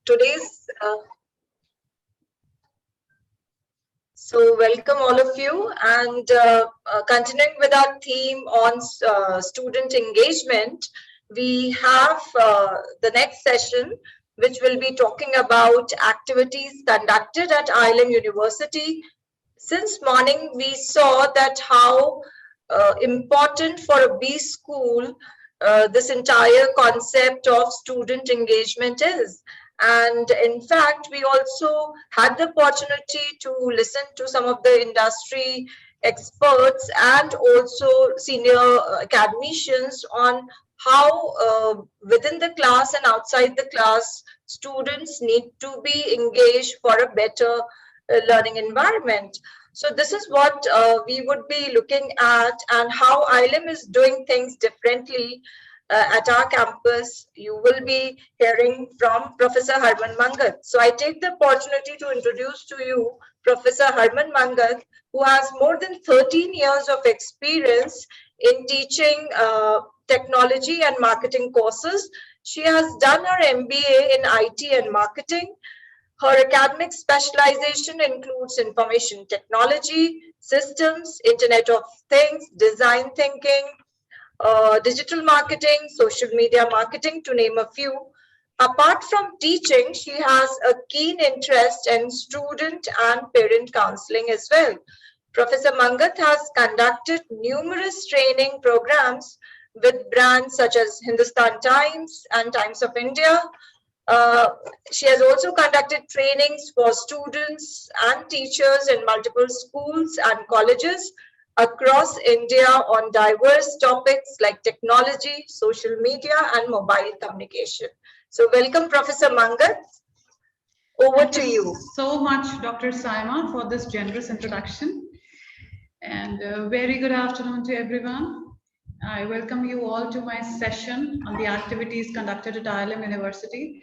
today's welcome all of you, and continuing with our theme on student engagement, we have the next session, which will be talking about activities conducted at IILM University. Since morning, we saw that how important for a B school this entire concept of student engagement is. And in fact, we also had the opportunity to listen to some of the industry experts and also senior academicians on how within the class and outside the class, students need to be engaged for a better learning environment. So this is what we would be looking at, and how IILM is doing things differently at our campus. You will be hearing from Professor Harman Mangat. So I take the opportunity to introduce to you Professor Harman Mangat, who has more than 13 years of experience in teaching technology and marketing courses. She has done her MBA in IT and marketing. Her academic specialization includes information technology, systems, Internet of Things, design thinking, digital marketing, social media marketing, to name a few. Apart from teaching, she has a keen interest in student and parent counseling as well. Professor Mangat has conducted numerous training programs with brands such as Hindustan Times and Times of India. She has also conducted trainings for students and teachers in multiple schools and colleges across India on diverse topics like technology, social media, and mobile communication. So welcome, Professor Mangat. Over to you. So much, Dr. Saima, for this generous introduction. And a very good afternoon to everyone. I welcome you all to my session on the activities conducted at IILM University.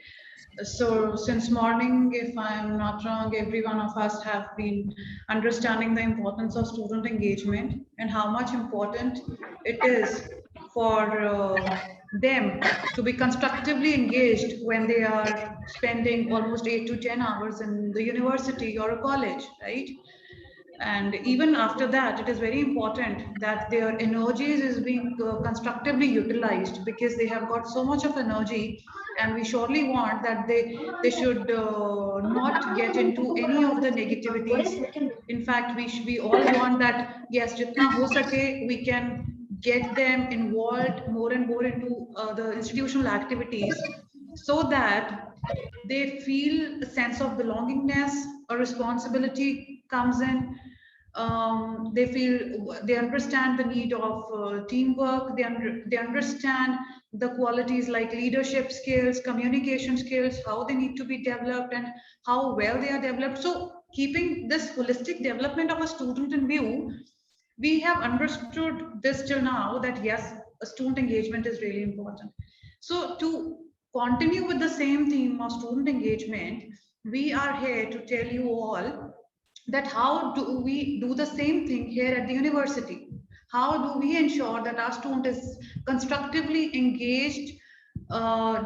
So since morning, if I'm not wrong, every one of us have been understanding the importance of student engagement and how much important it is for them to be constructively engaged when they are spending almost 8 to 10 hours in the university or a college, right? And even after that, it is very important that their energies is being constructively utilized, because they have got so much of energy, and we surely want that they should not get into any of the negativities. In fact, we all want that, yes, jitna ho sake we can get them involved more and more into the institutional activities, so that they feel a sense of belongingness, a responsibility comes in. They understand the need of teamwork. They understand the qualities like leadership skills, communication skills, how they need to be developed and how well they are developed. So keeping this holistic development of a student in view, we have understood this till now, that yes, a student engagement is really important. So to continue with the same theme of student engagement, we are here to tell you all that how do we do the same thing here at the university. How do we ensure that our student is constructively engaged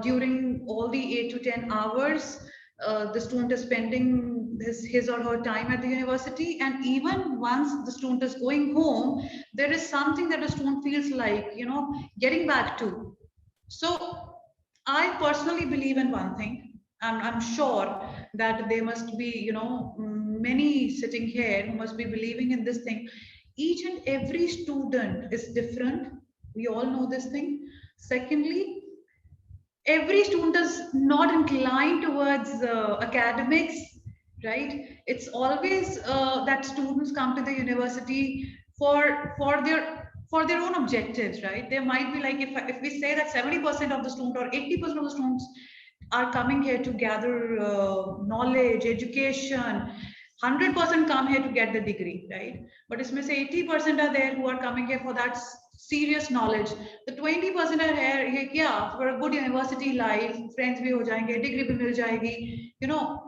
during all the 8 to 10 hours the student is spending his or her time at the university, and even once the student is going home, there is something that the student feels like, getting back to. So I personally believe in one thing. I'm sure that there must be, many sitting here who must be believing in this thing. Each and every student is different. We all know this thing. Secondly, every student is not inclined towards academics, right? It's always that students come to the university for their own objectives, right? There might be like, if we say that 70% of the student or 80% of the students are coming here to gather knowledge, education, 100% come here to get the degree, right? But इसमें से 80% are there who are coming here for that serious knowledge. The 20% are here, yeah, for a good university life, friends भी हो जाएंगे, degree भी मिल जाएगी,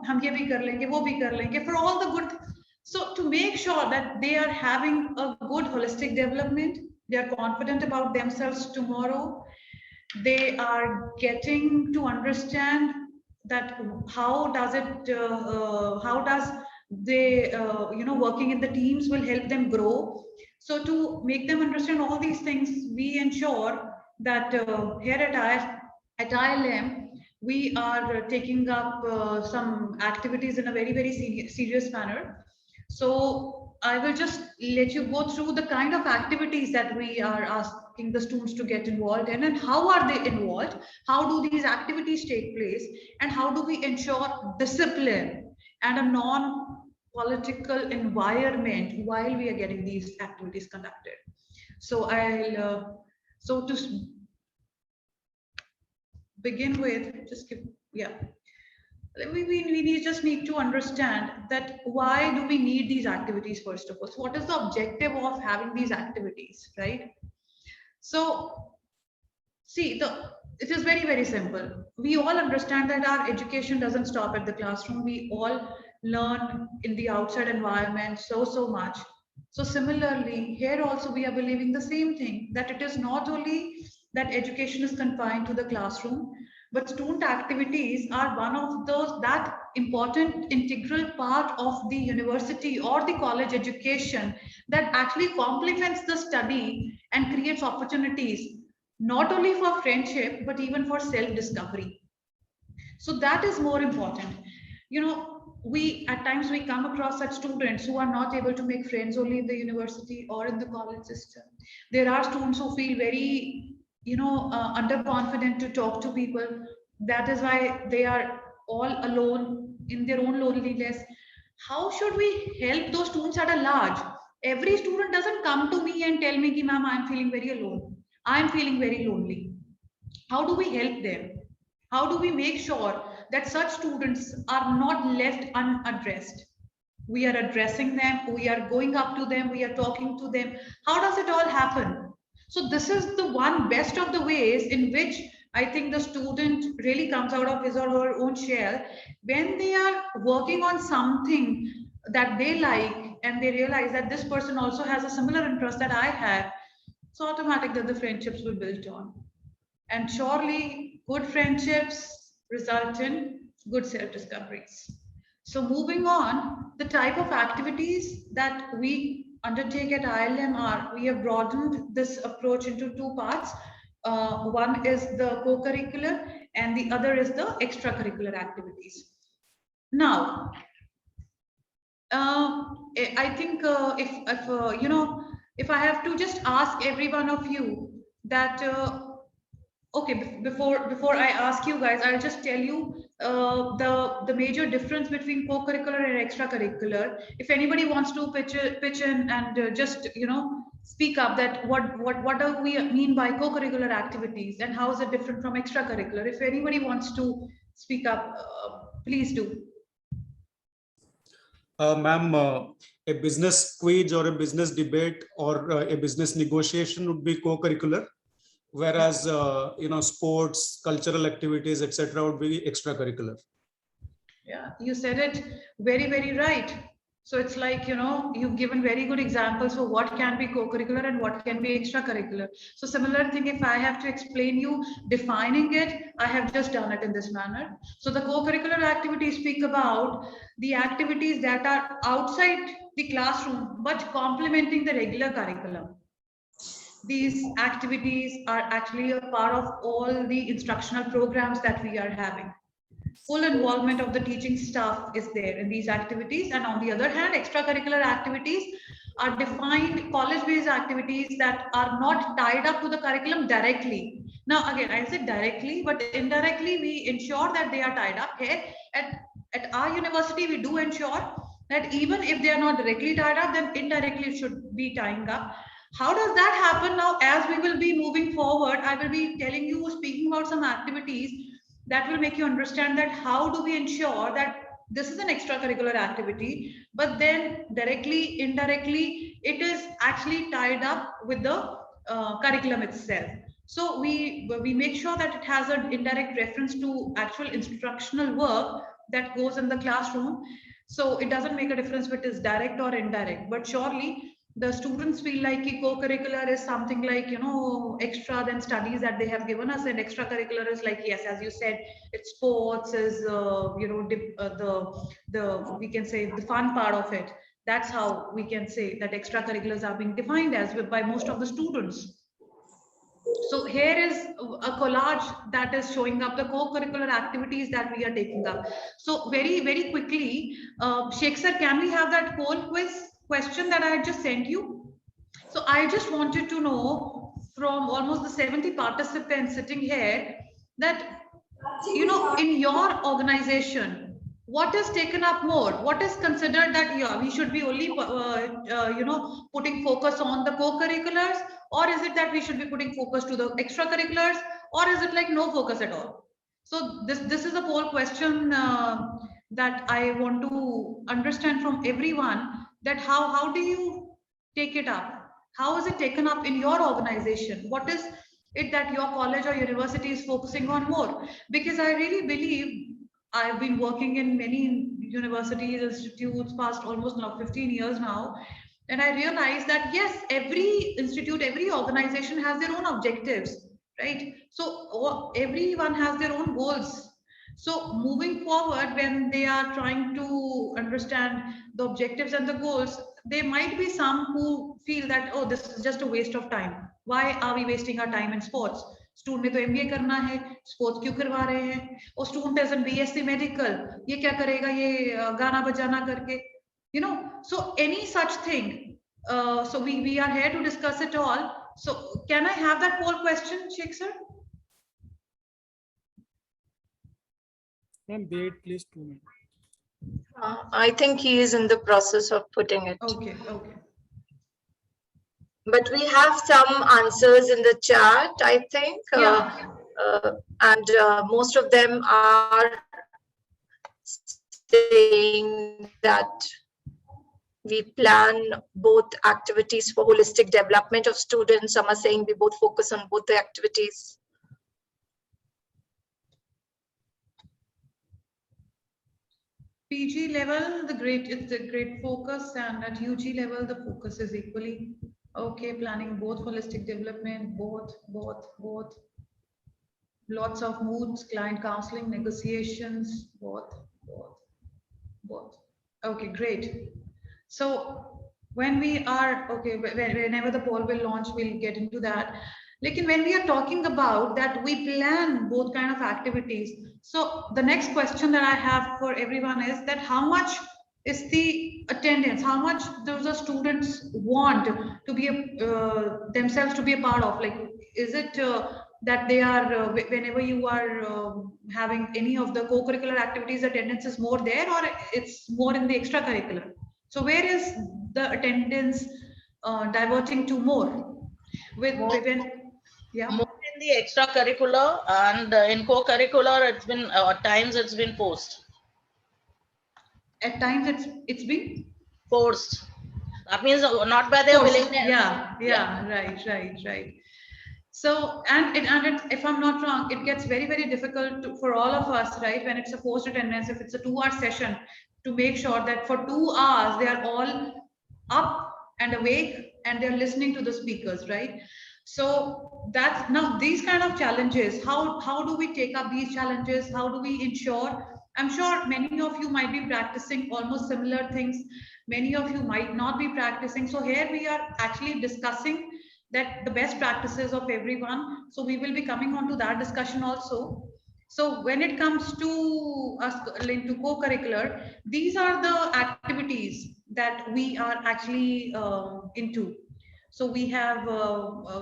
हम ये भी कर लेंगे, वो भी कर लेंगे, for all the good. So to make sure that they are having a good holistic development, they are confident about themselves tomorrow, they are getting to understand that how does it how does they working in the teams will help them grow. So to make them understand all these things, we ensure that here at ILM we are taking up some activities in a very serious manner. So I will just let you go through the kind of activities that we are asking the students to get involved in, and how are they involved, how do these activities take place, and how do we ensure discipline and a non-political environment while we are getting these activities conducted. So so to begin with, just give, yeah, we just need to understand that why do we need these activities first of all. So what is the objective of having these activities, right? So see, it is very simple. We all understand that our education doesn't stop at the classroom. We all learn in the outside environment so much. So similarly, here also we are believing the same thing, that it is not only that education is confined to the classroom, but student activities are one of those that important integral part of the university or the college education that actually complements the study and creates opportunities not only for friendship but even for self discovery. So that is more important. We at times we come across such students who are not able to make friends only in the university or in the college system. There are students who feel very underconfident to talk to people. That is why they are all alone in their own loneliness. How should we help those students at a large? Every student doesn't come to me and tell me ki ma'am, I'm feeling very alone, I'm feeling very lonely. How do we help them? How do we make sure that such students are not left unaddressed? We are addressing them, we are going up to them, we are talking to them. How does it all happen? So this is the one best of the ways in which I think the student really comes out of his or her own shell when they are working on something that they like, and they realize that this person also has a similar interest that I have. It's automatic that the friendships will build on. And surely good friendships result in good self-discoveries. So moving on, the type of activities that we undertake at IILM are, we have broadened this approach into two parts. One is the co-curricular and the other is the extracurricular activities. Now, I think if I have to just ask every one of you that okay, before I ask you guys, I'll just tell you the major difference between co-curricular and extracurricular. If anybody wants to pitch in and just speak up, that what do we mean by co-curricular activities and how is it different from extracurricular? If anybody wants to speak up, please do. Ma'am, a business quiz or a business debate or a business negotiation would be co-curricular, whereas sports, cultural activities, etc., would be extracurricular. Yeah, you said it very right. So it's like, you've given very good examples for what can be co-curricular and what can be extracurricular. So similar thing, if I have to explain you defining it, I have just done it in this manner. So the co-curricular activities speak about the activities that are outside the classroom, but complementing the regular curriculum. These activities are actually a part of all the instructional programs that we are having. Full involvement of the teaching staff is there in these activities. And on the other hand, extracurricular activities are defined college-based activities that are not tied up to the curriculum directly. Now, again, I said directly, but indirectly, we ensure that they are tied up. Here at our university, we do ensure that even if they are not directly tied up, then indirectly it should be tying up. How does that happen now? As we will be moving forward, I will be telling you, speaking about some activities that will make you understand that how do we ensure that this is an extracurricular activity, but then directly, indirectly, it is actually tied up with the curriculum itself. So we make sure that it has an indirect reference to actual instructional work that goes in the classroom. So it doesn't make a difference if it is direct or indirect, but surely the students feel like co-curricular is something like, you know, extra than studies that they have given us, and extracurricular is like, yes, as you said, it's sports, is you know, the we can say the fun part of it. That's how we can say that extracurriculars are being defined as by most of the students. So here is a collage that is showing up the co-curricular activities that we are taking up. So very quickly, Sheikh sir, can we have that poll quiz question that I had just sent you? So I just wanted to know from almost the 70 participants sitting here that, you know, in your organization, what is taken up more? What is considered that, yeah, we should be only, you know, putting focus on the co-curriculars, or is it that we should be putting focus to the extracurriculars, or is it like no focus at all? So this is a poll question that I want to understand from everyone, that how do you take it up? How is it taken up in your organization? What is it that your college or university is focusing on more? Because I really believe, I've been working in many universities, institutes, past almost now 15 years now, and I realized that yes, every institute, every organization has their own objectives, right? So everyone has their own goals. So moving forward, when they are trying to understand the objectives and the goals, there might be some who feel that, oh, this is just a waste of time. Why are we wasting our time in sports? Student ने तो MBA करना है, sports क्यों करवा रहे हैं? और student as an BSc medical, ये क्या करेगा, ये गाना बजाना करके, you know? So any such thing, so we are here to discuss it all. So can I have that poll question, Sheikh sir? Ma'am, wait please 2 minutes. I think he is in the process of putting it. Okay. But we have some answers in the chat, I think. Yeah. And most of them are saying that we plan both activities for holistic development of students. Some are saying we both focus on both the activities. PG level, it's a great focus, and at UG level, the focus is equally okay. Planning both holistic development, both. Lots of moods, client counseling, negotiations, both. Okay, great. So when we are, okay, whenever the poll will launch, we'll get into that. Like when we are talking about that, we plan both kind of activities. So the next question that I have for everyone is that how much is the attendance? How much do the students want to be themselves to be a part of? Like, is it that they are whenever you are having any of the co-curricular activities, attendance is more there, or it's more in the extracurricular? So where is the attendance diverting to more? Yeah. More in the extracurricular, and in co-curricular, it's been at times it's been forced. At times it's been Forced. That means not by their willingness. Yeah. Right. So and if I'm not wrong, it gets very difficult for all of us, right? When it's a forced attendance, if it's a 2-hour session, to make sure that for 2 hours they are all up and awake and they're listening to the speakers, right? So that's now these kind of challenges. How do we take up these challenges? How do we ensure? I'm sure many of you might be practicing almost similar things. Many of you might not be practicing. So here we are actually discussing that the best practices of everyone. So we will be coming on to that discussion also. So when it comes to us linked to co-curricular, these are the activities that we are actually into. So we have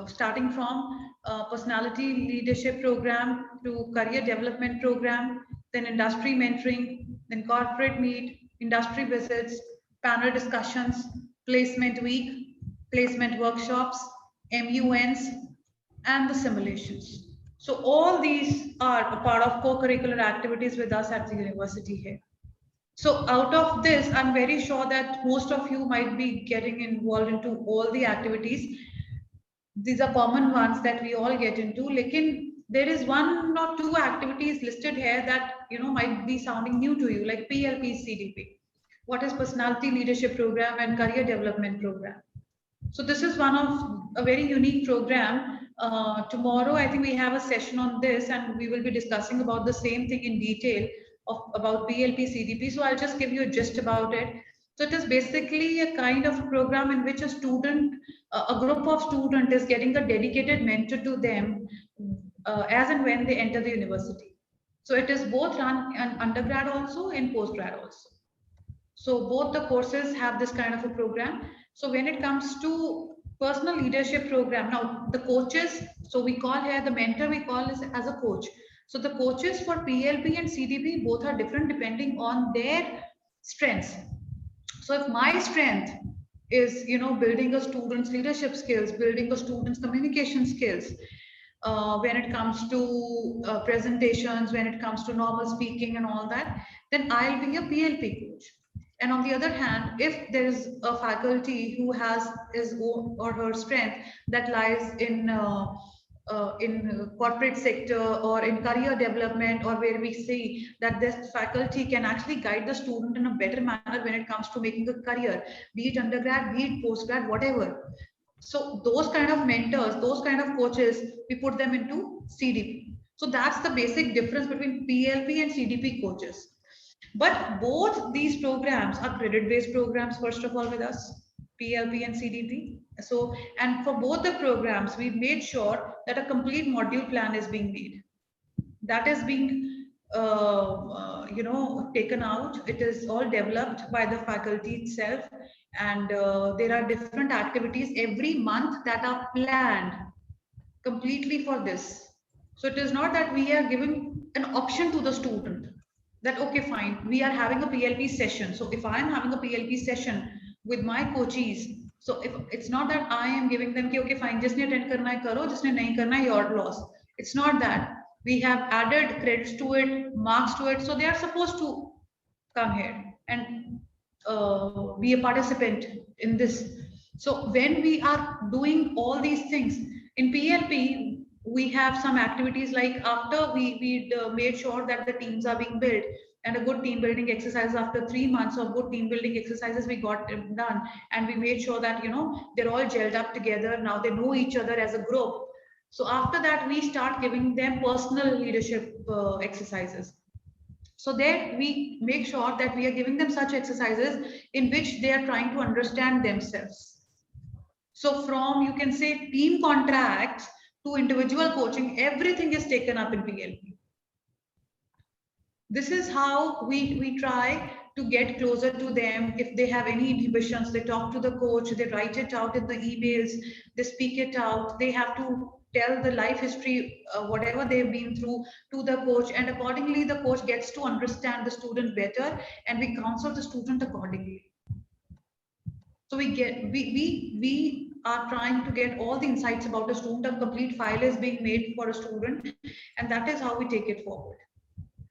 starting from personality leadership program to career development program, then industry mentoring, then corporate meet, industry visits, panel discussions, placement week, placement workshops, MUNs, and the simulations. So all these are a part of co-curricular activities with us at the university here. So out of this, I'm very sure that most of you might be getting involved into all the activities. These are common ones that we all get into. Lekin there is 1 or 2 activities listed here that might be sounding new to you, like PLP, CDP. What is personality leadership program and career development program? So this is one of a very unique program. Tomorrow, I think we have a session on this, and we will be discussing about the same thing in detail about PLP CDP. So I'll just give you a gist about it. So it is basically a kind of program in which a student, a group of students is getting a dedicated mentor to them as and when they enter the university. So it is both run in undergrad also in postgrad also. So both the courses have this kind of a program. So when it comes to personal leadership program, now the coaches, so we call here the mentor, we call this as a coach. So the coaches for PLP and CDP both are different depending on their strengths. So if my strength is, building a student's leadership skills, building a student's communication skills, when it comes to presentations, when it comes to normal speaking and all that, then I'll be a PLP coach. And on the other hand, if there is a faculty who has his own or her strength that lies in corporate sector or in career development, or where we see that this faculty can actually guide the student in a better manner when it comes to making a career, be it undergrad, be it postgrad, whatever. So those kind of mentors, those kind of coaches, we put them into CDP. So that's the basic difference between PLP and CDP coaches. But both these programs are credit-based programs, first of all, with us, PLP and CDP. So, and for both the programs, we made sure that a complete module plan is being made. That is being, taken out. It is all developed by the faculty itself. And there are different activities every month that are planned completely for this. So it is not that we are giving an option to the student that, okay, fine, we are having a PLP session. So if I am having a PLP session with my coaches, so if it's not that I am giving them, okay, fine, जिसने attend करना है करो, जिसने नहीं करना है your loss. It's not that. We have added credits to it, marks to it, so they are supposed to come here and be a participant in this. So when we are doing all these things in PLP, we have some activities like after we made sure that the teams are being built, and a good team building exercise after 3 months of good team building exercises we got done, and we made sure that they're all gelled up together. Now they know each other as a group. So after that, we start giving them personal leadership exercises. So there we make sure that we are giving them such exercises in which they are trying to understand themselves. So from, you can say, team contracts to individual coaching, everything is taken up in PLP. This is how we try to get closer to them. If they have any inhibitions, they talk to the coach, they write it out in the emails, they speak it out, they have to tell the life history, whatever they've been through, to the coach, and accordingly the coach gets to understand the student better, and we counsel the student accordingly. So we are trying to get all the insights about a student. A complete file is being made for a student, and that is how we take it forward.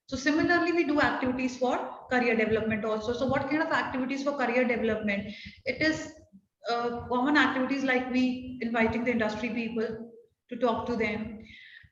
So similarly, we do activities for career development also. So what kind of activities for career development? It is common activities like we inviting the industry people to talk to them,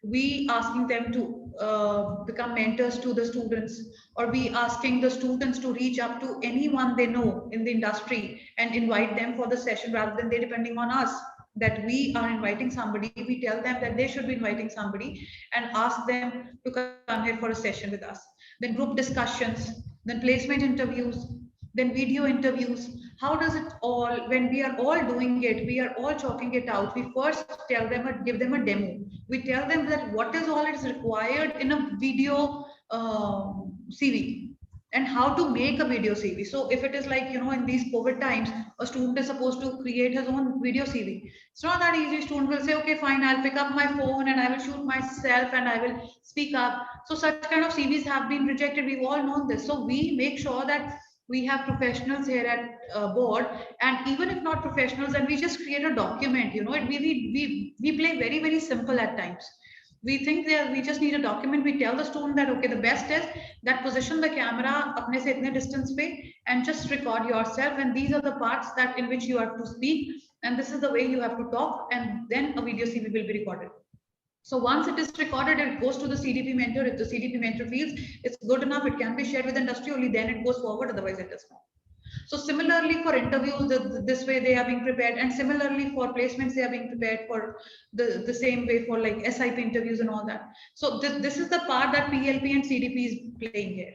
we asking them to become mentors to the students, or we asking the students to reach up to anyone they know in the industry and invite them for the session, rather than they depending on us that we are inviting somebody. We tell them that they should be inviting somebody and ask them to come here for a session with us. Then group discussions, then placement interviews, then video interviews. How does it all, when we are all doing it, we are all chalking it out. We first tell them, give them a demo. We tell them that what is all is required in a video CV, and how to make a video CV. So if it is like, in these COVID times, a student is supposed to create his own video CV. It's not that easy. Student will say, okay, fine, I'll pick up my phone and I will shoot myself and I will speak up. So such kind of CVs have been rejected. We've all known this. So we make sure that we have professionals here at board, and even if not professionals, and we just create a document. We play very, very simple at times. We think that we just need a document. We tell the student that, okay, the best is that position the camera apne se itne distance pe and just record yourself, and these are the parts that in which you have to speak, and this is the way you have to talk, and then a video CV will be recorded. So once it is recorded, it goes to the CDP mentor. If the CDP mentor feels it's good enough, it can be shared with industry, only then it goes forward, otherwise it does not. So similarly for interviews, this way they are being prepared, and similarly for placements, they are being prepared for the same way for like SIP interviews and all that. So this is the part that PLP and CDP is playing here.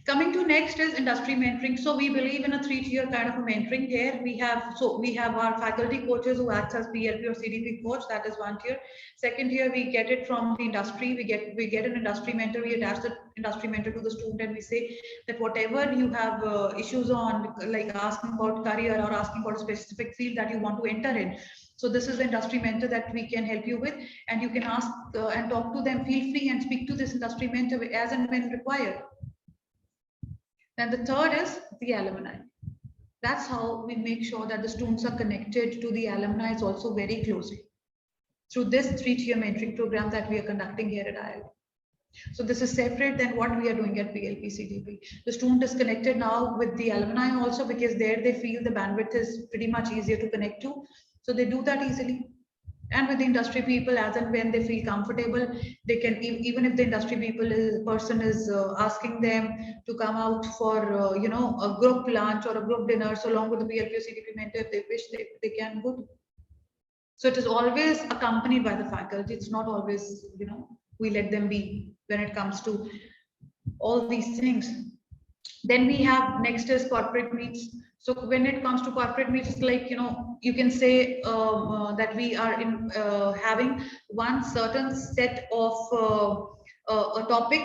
Coming to next is industry mentoring. So we believe in a 3-tier kind of a mentoring here. We have our faculty coaches who acts as PLP or CDP coach. That is 1 tier. 2nd tier, we get it from the industry. We get an industry mentor. We attach the industry mentor to the student, and we say that whatever you have issues on, like asking about career or asking about a specific field that you want to enter in. So this is the industry mentor that we can help you with, and you can ask and talk to them. Feel free and speak to this industry mentor as and when required. Then the third is the alumni. That's how we make sure that the students are connected to the alumni also very closely through this 3-tier mentoring program that we are conducting here at IILM. So this is separate than what we are doing at PLP CDP. The student is connected now with the alumni also, because there they feel the bandwidth is pretty much easier to connect to. So they do that easily. And with the industry people, as and when they feel comfortable, they can, even if the industry person is asking them to come out for a group lunch or a group dinner, so along with the PLP or CDP mentor, if they wish, they can go. So it is always accompanied by the faculty. It's not always, we let them be when it comes to all these things. Then we have next is corporate meets. So when it comes to corporate meets, it's like, you can say that we are in having one certain set of a topic,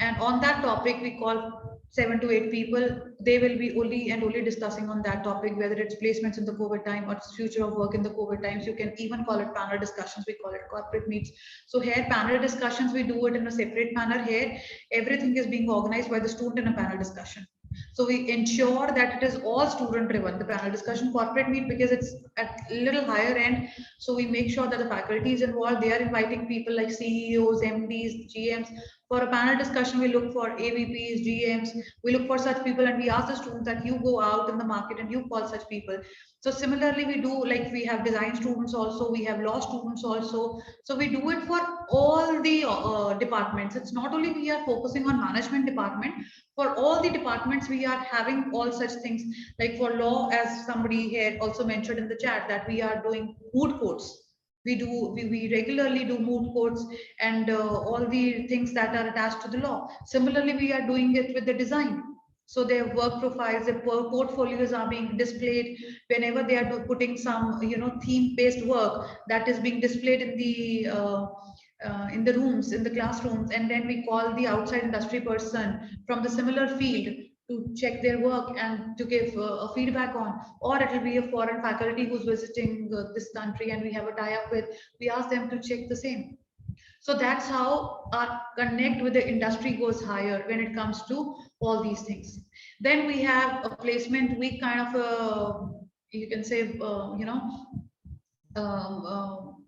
and on that topic we call 7 to 8 people. They will be only discussing on that topic, whether it's placements in the COVID time or future of work in the COVID times. You can even call it panel discussions. We call it corporate meets. So here panel discussions, we do it in a separate manner. Here everything is being organized by the student in a panel discussion. So we ensure that it is all student driven, the panel discussion. Corporate meet, because it's at a little higher end, so we make sure that the faculty is involved. They are inviting people like CEOs, MDs, GMs. For a panel discussion, we look for AVPs, GMs. We look for such people, and we ask the students that you go out in the market and you call such people. So similarly, we do, like, we have design students also, we have law students also. So we do it for all the departments. It's not only we are focusing on management department. For all the departments, we are having all such things. Like for law, as somebody here also mentioned in the chat, that we are doing moot courts. We regularly do moot courts and all the things that are attached to the law. Similarly, we are doing it with the design. So their work profiles, their portfolios are being displayed whenever they are putting some, theme-based work that is being displayed in the rooms, in the classrooms, and then we call the outside industry person from the similar field to check their work and to give a feedback on. Or it will be a foreign faculty who's visiting this country and we have a tie-up with, we ask them to check the same. So that's how our connect with the industry goes higher when it comes to all these things. Then we have a placement week kind of you can say,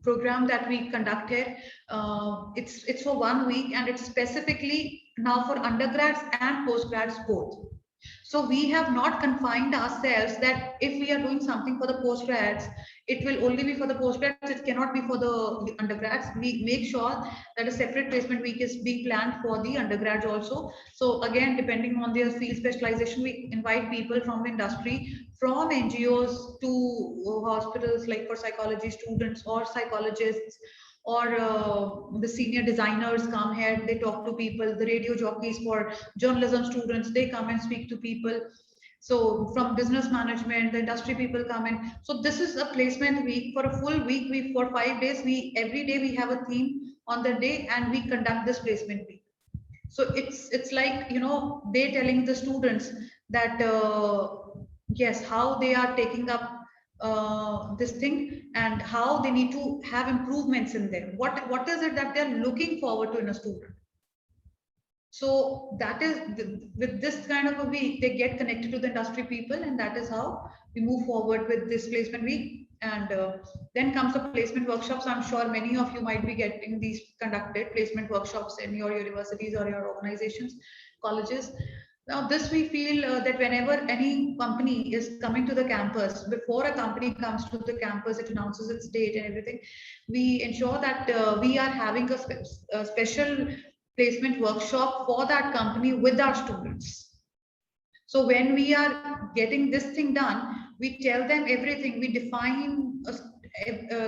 program that we conduct here. It's for 1 week, and it's specifically now for undergrads and postgrads both. So we have not confined ourselves that if we are doing something for the postgrads, it will only be for the postgrads, it cannot be for the undergrads. We make sure that a separate placement week is being planned for the undergrads also. So again, depending on their field specialization, we invite people from industry, from NGOs to hospitals, like for psychology students or psychologists, or the senior designers come here, they talk to people. The radio jockeys for journalism students, they come and speak to people. So from business management, the industry people come in. So this is a placement week. For a full week, for 5 days, every day we have a theme on the day, and we conduct this placement week. So it's like, they telling the students that yes, how they are taking up this thing and how they need to have improvements in them. What is it that they're looking forward to in a student? So that is with this kind of a week, they get connected to the industry people, and that is how we move forward with this placement week. And then comes the placement workshops. I'm sure many of you might be getting these conducted placement workshops in your universities or your organizations, colleges. Now, this we feel that whenever any company is coming to the campus, before a company comes to the campus, it announces its date and everything, we ensure that we are having a special placement workshop for that company with our students. So when we are getting this thing done, we tell them everything. We define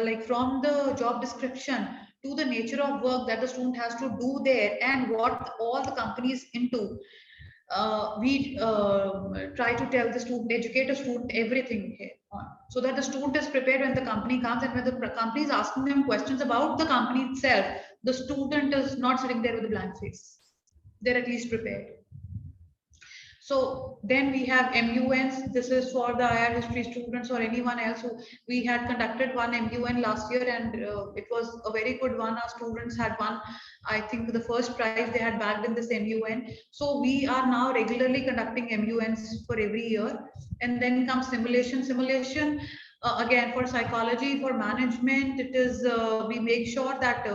like from the job description to the nature of work that the student has to do there and what all the company is into. We try to tell the student, educate the student everything here on, so that the student is prepared when the company comes, and when the company is asking them questions about the company itself, the student is not sitting there with a blank face. They're at least prepared. So then we have MUNs. This is for the IR history students or anyone else who we had conducted one MUN last year, and it was a very good one. Our students had won, I think, the first prize they had bagged in this MUN. So we are now regularly conducting MUNs for every year. And then comes simulation. Simulation, again, for psychology, for management, it is we make sure that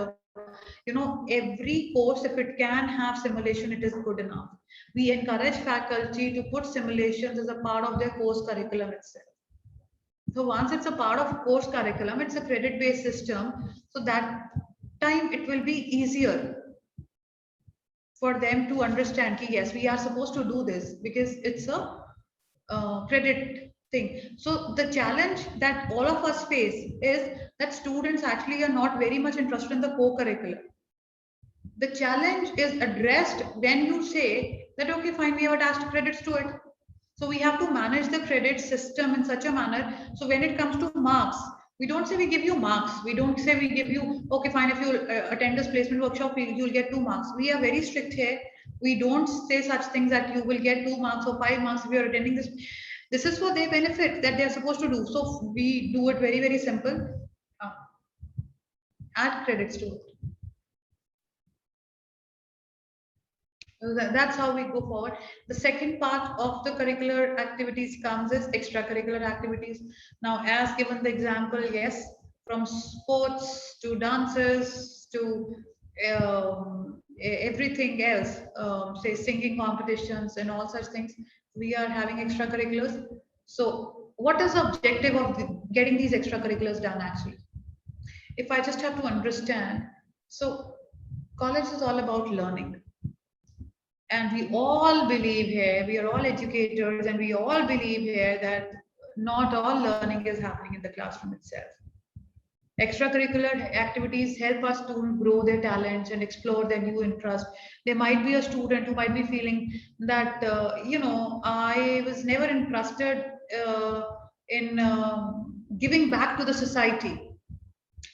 every course, if it can have simulation, it is good enough. We encourage faculty to put simulations as a part of their course curriculum itself. So once it's a part of course curriculum, it's a credit based system, so that time it will be easier for them to understand that yes, we are supposed to do this because it's a credit thing. So the challenge that all of us face is that students actually are not very much interested in the co-curricular. The challenge is addressed when you say that, okay, fine, we have attached credits to it. So we have to manage the credit system in such a manner. So when it comes to marks, we don't say we give you marks. We don't say we give you, okay, fine, if you attend this placement workshop, you'll get 2 marks. We are very strict here. We don't say such things that you will get 2 marks or 5 marks if you're attending this. This is for their benefit that they're supposed to do. So we do it very, very simple. Add credits to it. That's how we go forward. The second part of the curricular activities comes as extracurricular activities. Now, as given the example, yes, from sports to dances to everything else, say singing competitions and all such things, we are having extracurriculars. So what is the objective of getting these extracurriculars done actually? If I just have to understand, so college is all about learning. And we all believe here, we are all educators, and we all believe here that not all learning is happening in the classroom itself. Extracurricular activities help us to grow their talents and explore their new interests. There might be a student who might be feeling that, I was never interested in giving back to the society.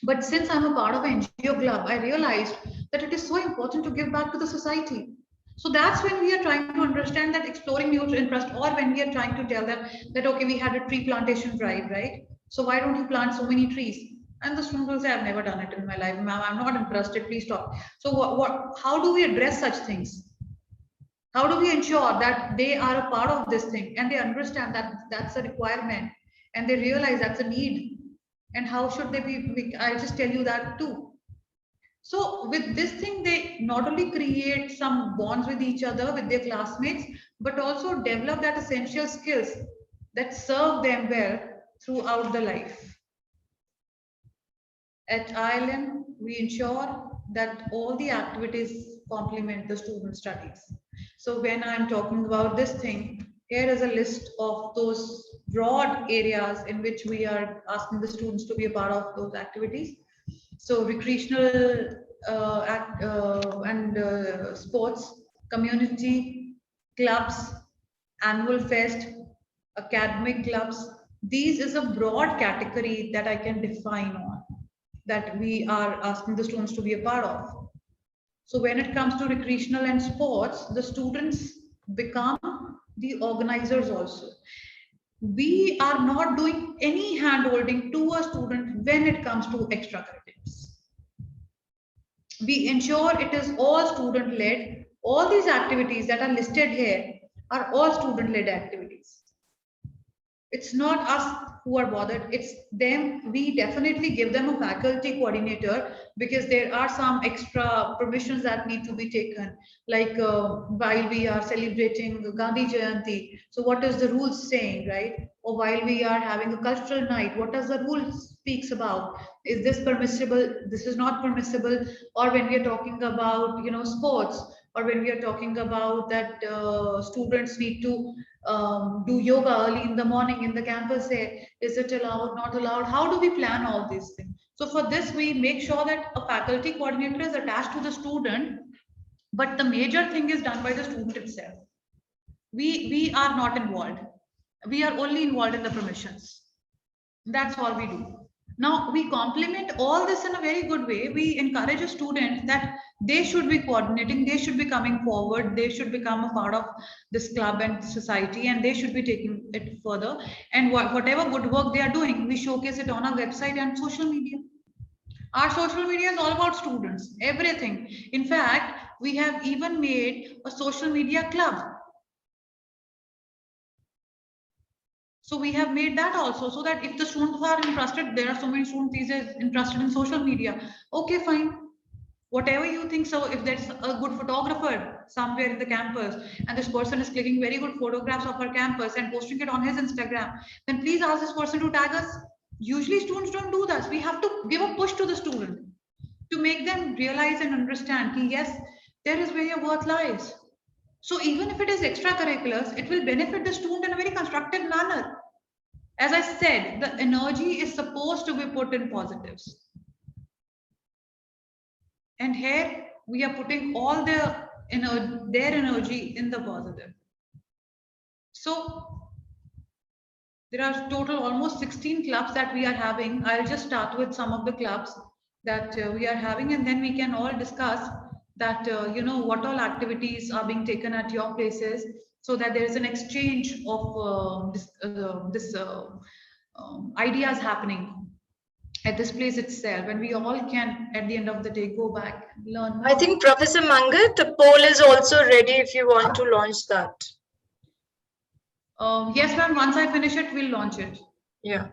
But since I'm a part of an NGO club, I realized that it is so important to give back to the society. So that's when we are trying to understand that exploring new interest, or when we are trying to tell them that, okay, we had a tree plantation drive, right? So why don't you plant so many trees? And the student will say, I've never done it in my life, ma'am, I'm not interested, please stop. So how do we address such things? How do we ensure that they are a part of this thing and they understand that that's a requirement and they realize that's a need? And how should they be? I'll just tell you that too. So with this thing, they not only create some bonds with each other, with their classmates, but also develop that essential skills that serve them well throughout the life. At IILM, we ensure that all the activities complement the student studies. So when I'm talking about this thing, here is a list of those broad areas in which we are asking the students to be a part of those activities. So recreational and sports, community, clubs, annual fest, academic clubs. These is a broad category that I can define on, that we are asking the students to be a part of. So when it comes to recreational and sports, the students become the organizers also. We are not doing any hand-holding to a student when it comes to extracurriculars. We ensure it is all student-led. All these activities that are listed here are all student-led activities. It's not us who are bothered, it's them. We definitely give them a faculty coordinator because there are some extra permissions that need to be taken, like while we are celebrating Gandhi Jayanti, so what is the rules saying, right? Or while we are having a cultural night, what does the rule speaks about? Is this permissible? This is not permissible. Or when we are talking about sports, or when we are talking about that students need to do yoga early in the morning in the campus say, is it allowed, not allowed? How do we plan all these things? So for this, we make sure that a faculty coordinator is attached to the student, but the major thing is done by the student itself. We are not involved. We are only involved in the permissions. That's all we do. Now we complement all this in a very good way. We encourage a student that they should be coordinating, they should be coming forward, they should become a part of this club and society, and they should be taking it further. And whatever good work they are doing, we showcase it on our website and social media. Our social media is all about students, everything. In fact, we have even made a social media club. So we have made that also, so that if the students are interested, there are so many students these days interested in social media. Okay, fine. Whatever you think. So if there's a good photographer somewhere in the campus and this person is clicking very good photographs of our campus and posting it on his Instagram, then please ask this person to tag us. Usually students don't do that. We have to give a push to the student to make them realize and understand that yes, there is where your worth lies. So even if it is extracurriculars, it will benefit the student in a very constructive manner. As I said, the energy is supposed to be put in positives. And here we are putting all their energy in the positive. So there are total almost 16 clubs that we are having. I'll just start with some of the clubs that we are having, and then we can all discuss that what all activities are being taken at your places, so that there is an exchange of ideas happening at this place itself, and we all can at the end of the day go back, learn more. I think Professor Mangat, the poll is also ready if you want to launch that. Yes, ma'am. Once I finish it, we'll launch it. Yeah.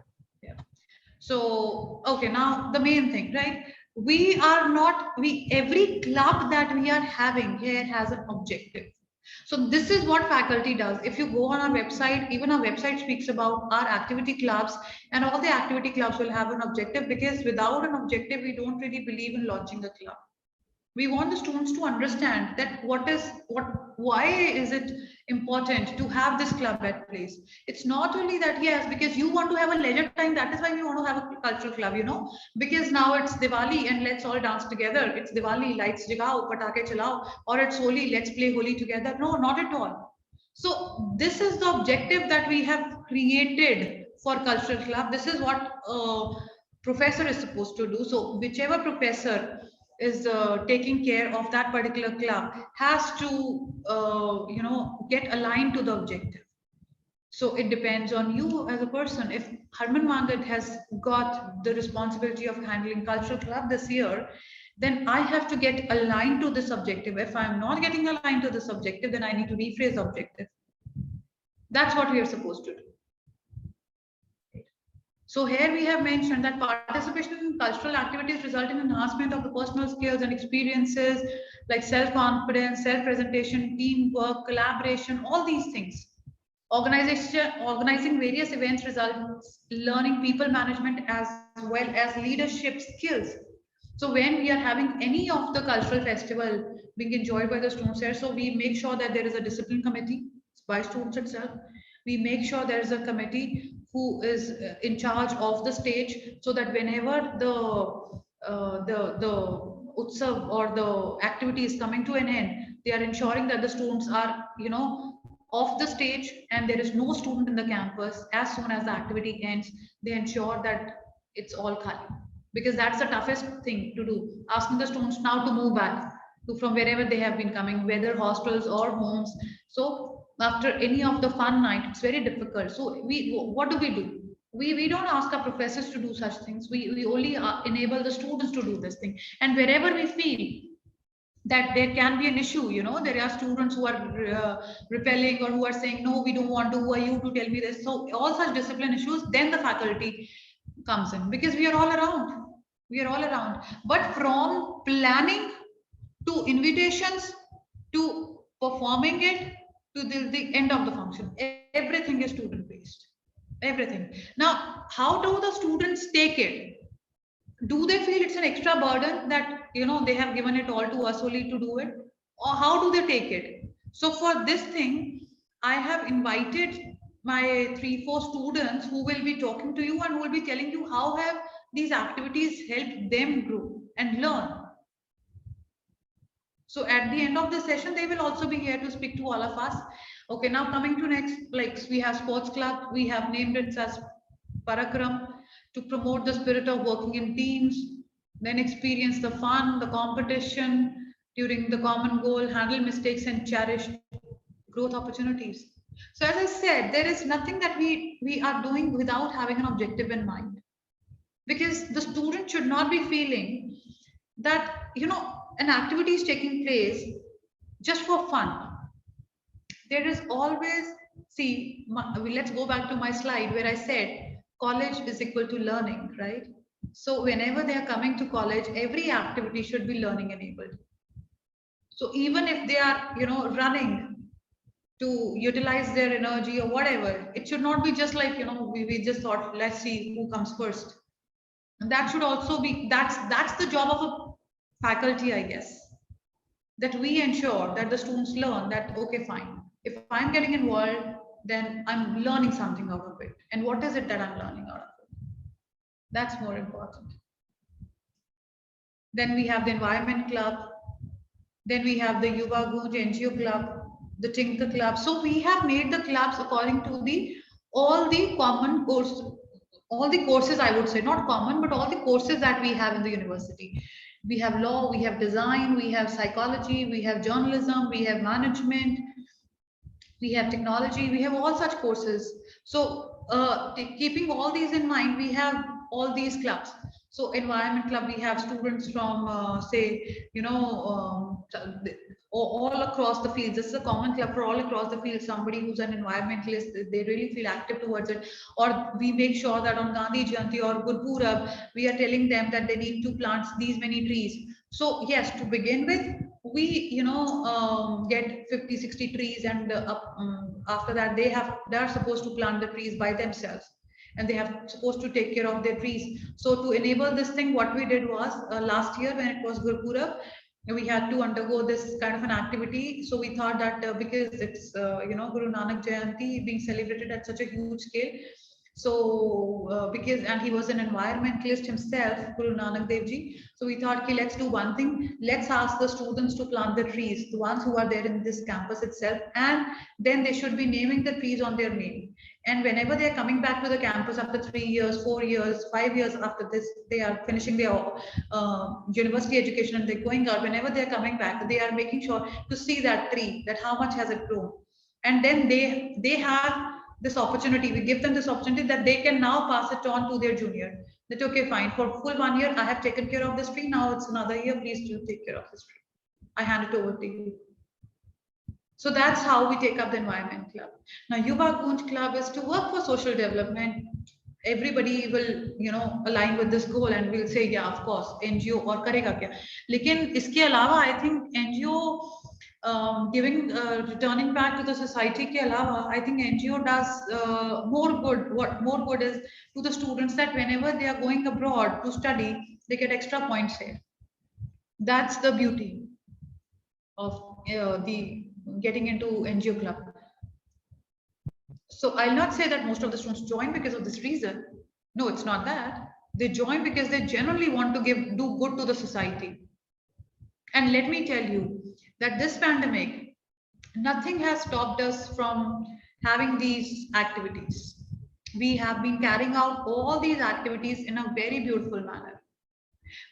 So, okay, now the main thing, right? Every club that we are having here has an objective. So this is what faculty does. If you go on our website, even our website speaks about our activity clubs, and all the activity clubs will have an objective, because without an objective, we don't really believe in launching a club. We want the students to understand that why is it important to have this club at place. It's not only that, yes, because you want to have a leisure time, that is why we want to have a cultural club, because now it's Diwali and let's all dance together. It's Diwali, lights jagao, patake chalao, or it's Holi, let's play Holi together. No, not at all. So this is the objective that we have created for cultural club. This is what professor is supposed to do. So whichever professor is taking care of that particular club has to get aligned to the objective. So it depends on you as a person. If Harman Mangat has got the responsibility of handling cultural club this year, then I have to get aligned to this objective. If I'm not getting aligned to this objective, then I need to rephrase objective. That's what we are supposed to do. So here we have mentioned that participation in cultural activities result in enhancement of the personal skills and experiences like self-confidence, self-presentation, teamwork, collaboration, all these things. Organizing various events results learning people management as well as leadership skills. So when we are having any of the cultural festival being enjoyed by the students here, so we make sure that there is a discipline committee by students itself. We make sure there is a committee who is in charge of the stage, so that whenever the utsav or the activity is coming to an end, they are ensuring that the students are off the stage and there is no student in the campus. As soon as the activity ends, they ensure that it's all khali, because that's the toughest thing to do, asking the students now to move back to from wherever they have been coming, whether hostels or homes. So after any of the fun night, it's very difficult. So what do? We don't ask our professors to do such things. We only enable the students to do this thing. And wherever we feel that there can be an issue, there are students who are repelling or who are saying, no, we don't want to, who are you to tell me this? So all such discipline issues, then the faculty comes in, because we are all around. But from planning to invitations to performing it to the end of the function, everything is student based, everything. Now, how do the students take it? Do they feel it's an extra burden that they have given it all to us only to do it, or how do they take it? So for this thing, I have invited my 3-4 students who will be talking to you and who will be telling you how have these activities helped them grow and learn. So at the end of the session, they will also be here to speak to all of us. Okay, now coming to next, like we have sports club, we have named it as Parakram to promote the spirit of working in teams, then experience the fun, the competition during the common goal, handle mistakes and cherish growth opportunities. So as I said, there is nothing that we are doing without having an objective in mind, because the student should not be feeling that an activity is taking place just for fun. There is always, see, let's go back to my slide where I said college is equal to learning, right? So whenever they are coming to college, every activity should be learning enabled. So even if they are running to utilize their energy or whatever, it should not be just like we just thought, let's see who comes first. And that should also be, that's the job of a faculty, I guess, that we ensure that the students learn that, okay, fine, if I'm getting involved, then I'm learning something out of it. And what is it that I'm learning out of it? That's more important. Then we have the environment club. Then we have the Yuva Gunj NGO club, the Tinker club. So we have made the clubs according to all the common course, all the courses, I would say, not common, but all the courses that we have in the university. We have law, we have design, we have psychology, we have journalism, we have management, we have technology, we have all such courses. So keeping all these in mind, we have all these clubs. So environment club, we have students from say, all across the field. This is a common club for all across the field. Somebody who's an environmentalist, they really feel active towards it. Or we make sure that on Gandhi Jayanti or Gurpurab, we are telling them that they need to plant these many trees. So yes, to begin with, we get 50-60 trees, and after that they are supposed to plant the trees by themselves, and they have supposed to take care of their trees. So to enable this thing, what we did was last year when it was Gurpurab, we had to undergo this kind of an activity. So we thought that because it's Guru Nanak Jayanti being celebrated at such a huge scale, so and he was an environmentalist himself, Guru Nanak Dev Ji. So we thought, okay, let's do one thing. Let's ask the students to plant the trees, the ones who are there in this campus itself, and then they should be naming the trees on their name. And whenever they are coming back to the campus after 3 years, 4 years, 5 years after this, they are finishing their university education and they're going out. Whenever they are coming back, they are making sure to see that tree, that how much has it grown. And then they have this opportunity, we give them this opportunity that they can now pass it on to their junior. That, okay, fine, for full 1 year, I have taken care of this tree. Now it's another year, please do take care of this tree. I hand it over to you. So that's how we take up the environment club. Now, Yuva Gunj Club is to work for social development. Everybody will, align with this goal and will say, yeah, of course, NGO or karega kya. Lekin iske alawa, I think NGO returning back to the society ke alawa, I think NGO does more good. What more good is to the students, that whenever they are going abroad to study, they get extra points here. That's the beauty of the getting into NGO club. So I'll not say that most of the students join because of this reason. No, it's not that. They join because they genuinely want to do good to the society. And let me tell you that this pandemic, nothing has stopped us from having these activities. We have been carrying out all these activities in a very beautiful manner.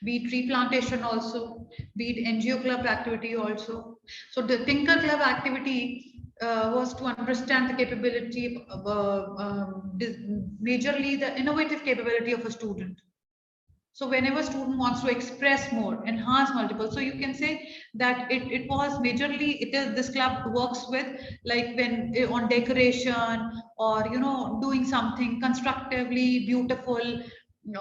Be it tree plantation also, be it NGO club activity also. So the Tinker Club activity was to understand the capability, majorly the innovative capability of a student. So whenever student wants to express more, enhance multiple, so you can say that it was majorly, this club works with, like when on decoration or doing something constructively beautiful,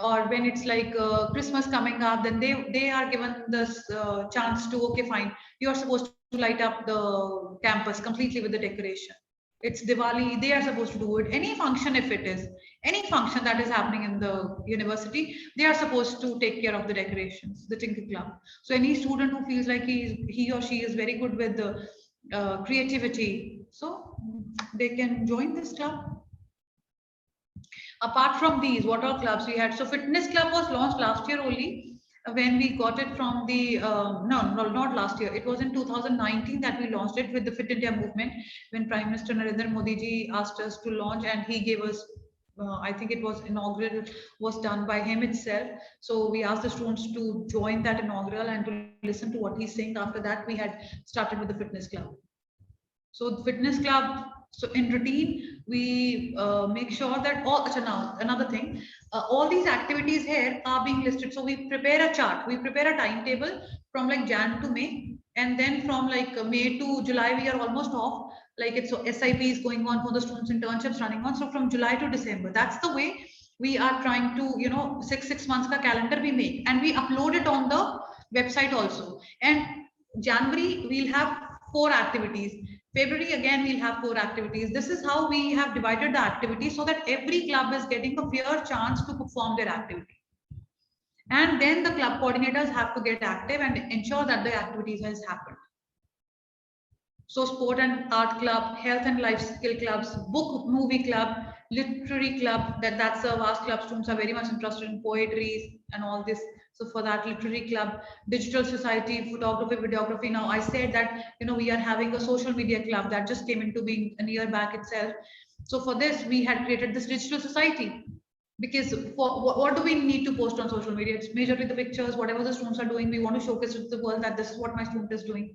or when it's like Christmas coming up, then they are given this chance to, okay, fine, you're supposed to light up the campus completely with the decoration. It's Diwali, they are supposed to do it. Any function, if it is any function that is happening in the university, they are supposed to take care of the decorations, the Tinker Club. So any student who feels like he or she is very good with the creativity. So they can join this club. Apart from these, what all clubs we had? So fitness club was launched last year only, when we got it from the no, not last year. It was in 2019 that we launched it with the Fit India movement, when Prime Minister Narendra Modi ji asked us to launch, and he gave us. I think it was inaugural, was done by him itself. So we asked the students to join that inaugural and to listen to what he's saying. After that, we had started with the fitness club. So the fitness club, so in routine, we make sure that all, now another thing, all these activities here are being listed. So we prepare a chart, we prepare a timetable from like Jan to May, and then from like May to July, we are almost off. Like it's so SIP is going on for the students, internships running on. So from July to December, that's the way we are trying to, you know, six months ka calendar we make, and we upload it on the website also. And January, we'll have 4 activities. February, again, we'll have 4 activities. This is how we have divided the activities so that every club is getting a fair chance to perform their activity. And then the club coordinators have to get active and ensure that the activities has happened. So sport and art club, health and life skill clubs, book movie club, literary club, that's a vast club. Students are very much interested in poetry and all this. So for that, literary club, digital society, photography, videography. Now I said that, you know, we are having a social media club that just came into being a year back itself. So for this, we had created this digital society, because for what do we need to post on social media? It's majorly the pictures, whatever the students are doing. We want to showcase to the world that this is what my student is doing.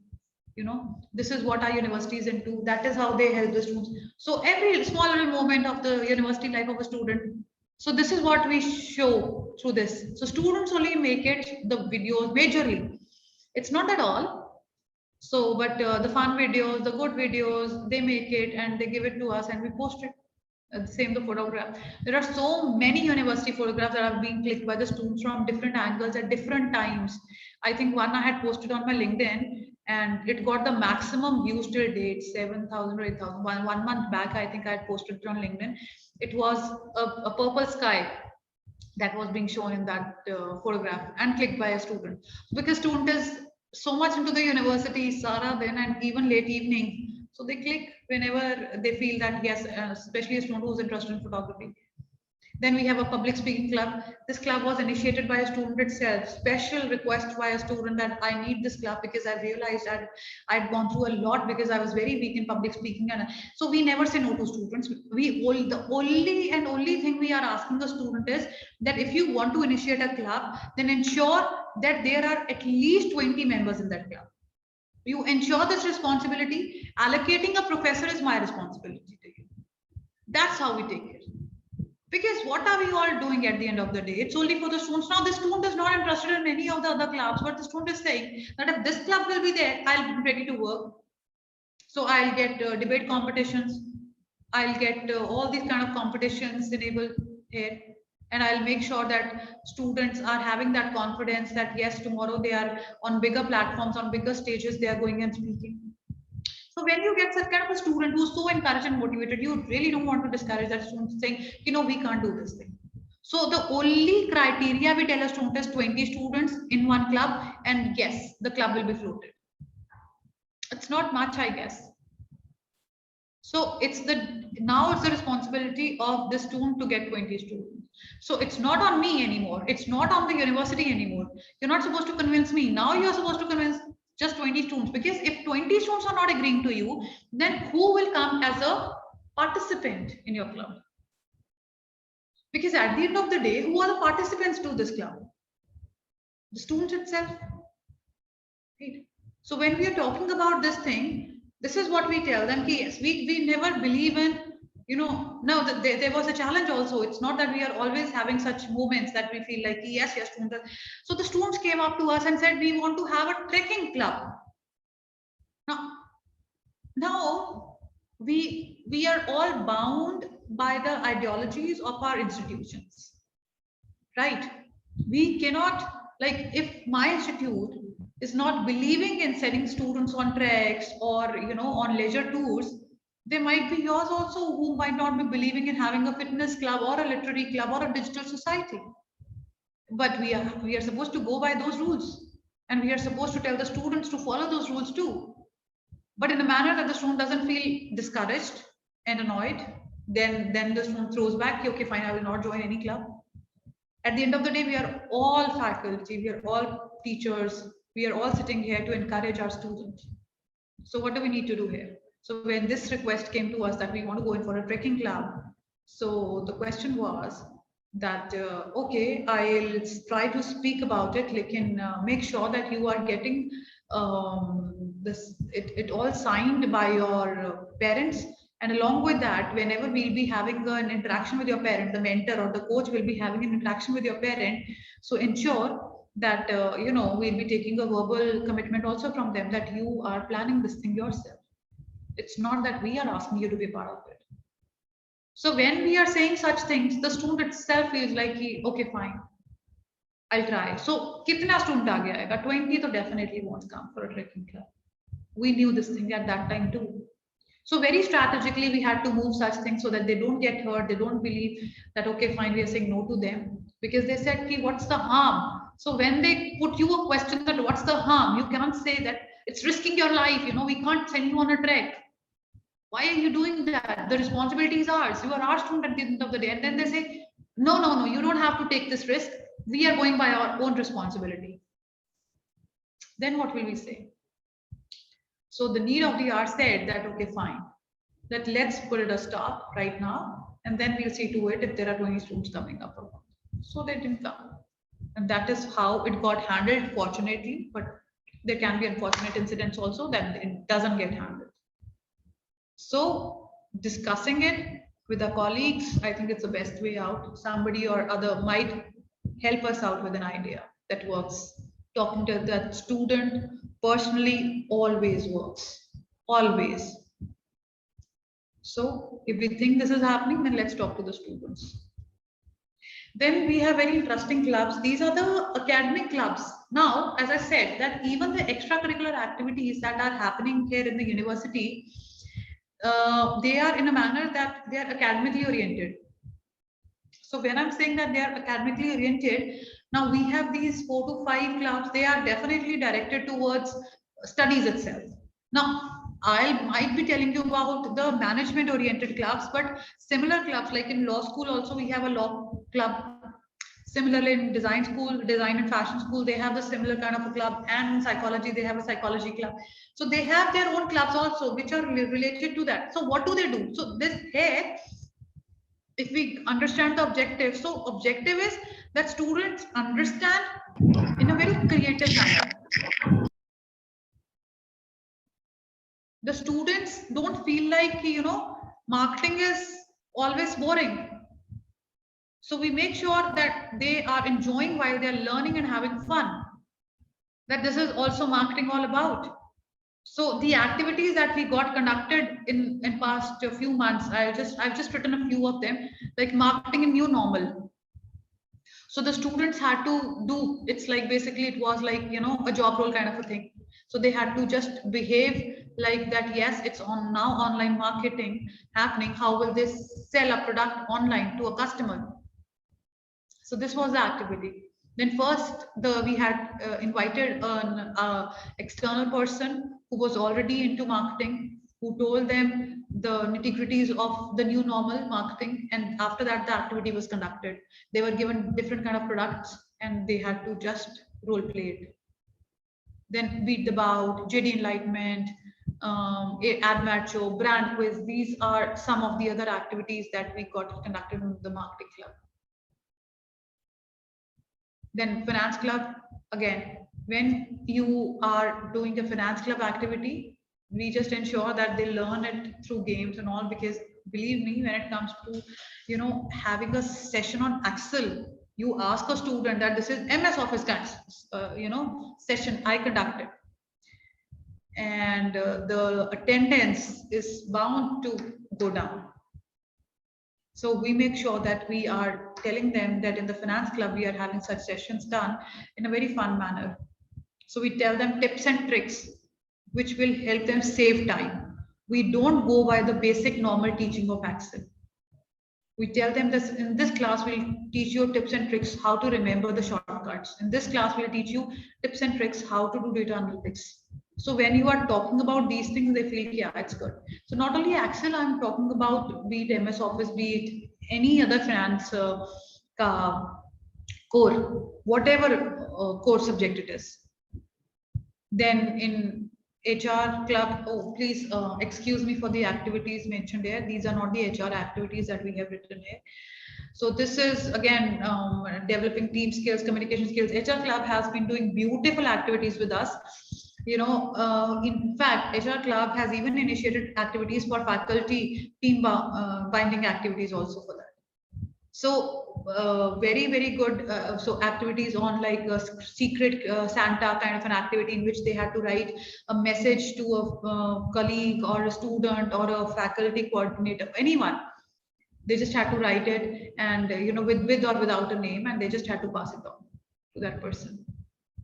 You know, this is what our university is into. That is how they help the students. So every small little moment of the university life of a student. So this is what we show through this. So students only make it the videos majorly. It's not at all. So, but the fun videos, the good videos, they make it and they give it to us and we post it. Same the photograph. There are so many university photographs that are being clicked by the students from different angles at different times. I think one I had posted on my LinkedIn, and it got the maximum views till date, 7,000 or 8,000. One month back, I think I had posted it on LinkedIn. It was a purple sky that was being shown in that photograph and clicked by a student. Because student is so much into the university, Sara, then and even late evening. So they click whenever they feel that, yes, especially a student who's interested in photography. Then we have a public speaking club. This club was initiated by a student itself. Special request by a student that I need this club because I realized that I'd gone through a lot because I was very weak in public speaking. And so we never say no to students. The only thing we are asking the student is that if you want to initiate a club, then ensure that there are at least 20 members in that club. You ensure this responsibility. Allocating a professor is my responsibility to you. That's how we take it. Because what are we all doing at the end of the day? It's only for the students. Now, the student is not interested in any of the other clubs, but the student is saying that if this club will be there, I'll be ready to work. So I'll get debate competitions. I'll get all these kind of competitions enabled here. And I'll make sure that students are having that confidence that, yes, tomorrow they are on bigger platforms, on bigger stages, they are going and speaking. So when you get such kind of a student who's so encouraged and motivated, you really don't want to discourage that student saying, you know, we can't do this thing. So the only criteria we tell a student is 20 students in one club, and yes, the club will be floated. It's not much, I guess. So now it's the responsibility of the student to get 20 students. So it's not on me anymore. It's not on the university anymore. You're not supposed to convince me. Now you're supposed to convince just 20 students, because if 20 students are not agreeing to you, then who will come as a participant in your club? Because at the end of the day, who are the participants to this club? The students itself. Right? So when we are talking about this thing, this is what we tell them. Yes, we never believe in, you know, no, there was a challenge also. It's not that we are always having such moments that we feel like, yes, students. So the students came up to us and said, we want to have a trekking club. Now we are all bound by the ideologies of our institutions, right? We cannot, like, if my institute is not believing in sending students on treks or, you know, on leisure tours, there might be yours also who might not be believing in having a fitness club or a literary club or a digital society. But we are supposed to go by those rules, and we are supposed to tell the students to follow those rules too. but in a manner that the student doesn't feel discouraged and annoyed. Then the student throws back, okay, fine, I will not join any club. At the end of the day, we are all faculty, we are all teachers, we are all sitting here to encourage our students. So what do we need to do here? So when this request came to us that we want to go in for a trekking club, so the question was that, okay, I'll try to speak about it, make sure that you are getting it all signed by your parents. And along with that, whenever we'll be having an interaction with your parent, the mentor or the coach will be having an interaction with your parent. So ensure that, we'll be taking a verbal commitment also from them that you are planning this thing yourself. It's not that we are asking you to be part of it. So when we are saying such things, the student itself feels like, okay, fine, I'll try. So, kitna student aa gaya hai? 20 to definitely won't come for a trekking club. We knew this thing at that time too. So very strategically, we had to move such things so that they don't get hurt. They don't believe that, okay, fine, we are saying no to them. Because they said, what's the harm? So when they put you a question that what's the harm, you cannot say that it's risking your life. We can't send you on a trek. Why are you doing that? The responsibility is ours. You are our student at the end of the day. And then they say, no, you don't have to take this risk. We are going by our own responsibility. Then what will we say? So the need of the hour said that, okay, fine, that let's put it a stop right now. And then we'll see to it if there are 20 students coming up or not. So they didn't come. And that is how it got handled, fortunately. But there can be unfortunate incidents also that it doesn't get handled. So discussing it with our colleagues, I think it's the best way out. Somebody or other might help us out with an idea that works. Talking to that student personally always works. Always. So if we think this is happening, then let's talk to the students. Then we have very interesting clubs. These are the academic clubs. Now, as I said, that even the extracurricular activities that are happening here in the university, they are in a manner that they are academically oriented. So when I'm saying that they are academically oriented, now we have these 4 to 5 clubs. They are definitely directed towards studies itself. Now, I might be telling you about the management oriented clubs, but similar clubs like in law school also we have a law club. Similarly in design school, design and fashion school, they have the similar kind of a club, and in psychology they have a psychology club. So they have their own clubs also which are related to that. So what do they do? So this here, if we understand the objective, so objective is that students understand in a very creative manner. The students don't feel like, marketing is always boring. So we make sure that they are enjoying while they're learning and having fun. That this is also marketing all about. So the activities that we got conducted in past few months, I've just written a few of them, like marketing in new normal. So the students had to do, it's like basically it was like, a job role kind of a thing. So they had to just behave like that. Yes, it's on now online marketing happening. How will this sell a product online to a customer? So this was the activity. Then first, we had invited an external person who was already into marketing, who told them the nitty-gritties of the new normal marketing. And after that, the activity was conducted. They were given different kind of products and they had to just role play it. Then Beat the Bout, JD Enlightenment, Ad Macho, Brand Quiz. These are some of the other activities that we got conducted in the marketing club. Then finance club, again, when you are doing a finance club activity, we just ensure that they learn it through games and all, because believe me, when it comes to, having a session on Excel, you ask a student that this is MS Office kind of, session I conducted. And the attendance is bound to go down. So we make sure that we are telling them that in the finance club, we are having such sessions done in a very fun manner. So we tell them tips and tricks, which will help them save time. We don't go by the basic normal teaching of Excel. We tell them this in this class, we'll teach you tips and tricks, how to remember the shortcuts. In this class, we'll teach you tips and tricks, how to do data analytics. So when you are talking about these things, they feel, yeah, it's good. So not only Excel, I'm talking about be it MS Office, be it any other finance core, whatever core subject it is. Then in HR club, oh, please excuse me for the activities mentioned here. These are not the HR activities that we have written here. So this is again developing team skills, communication skills. HR club has been doing beautiful activities with us. You know, in fact, HR club has even initiated activities for faculty team binding activities also for that. So very good. So activities on like a secret Santa kind of an activity in which they had to write a message to a colleague or a student or a faculty coordinator, anyone. They just had to write it, and you know, with or without a name, and they just had to pass it on to that person,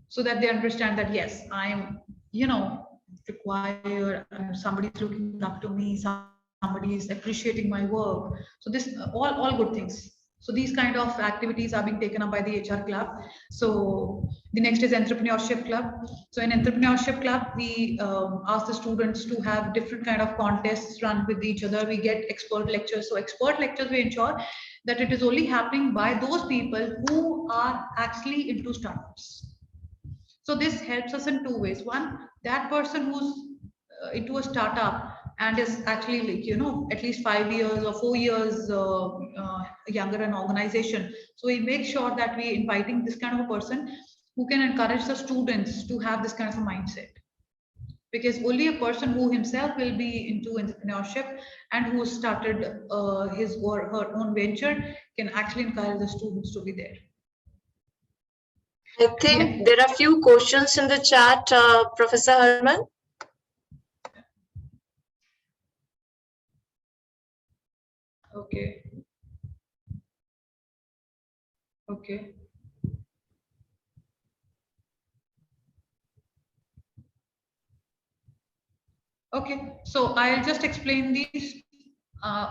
so that they understand that yes, I'm, you know, required, and somebody's looking up to me, somebody is appreciating my work. So this all good things. So these kind of activities are being taken up by the HR club. So the next is entrepreneurship club. So in entrepreneurship club, we ask the students to have different kind of contests run with each other. We get expert lectures. So expert lectures, we ensure that it is only happening by those people who are actually into startups. So this helps us in two ways. One, that person who's into a startup and is actually, like, you know, at least 5 years or 4 years younger an organization. So we make sure that we inviting this kind of a person who can encourage the students to have this kind of a mindset. Because only a person who himself will be into entrepreneurship and who started his or her own venture can actually encourage the students to be there. I think there are few questions in the chat, Professor Harman. Okay. Okay. Okay, so I'll just explain these.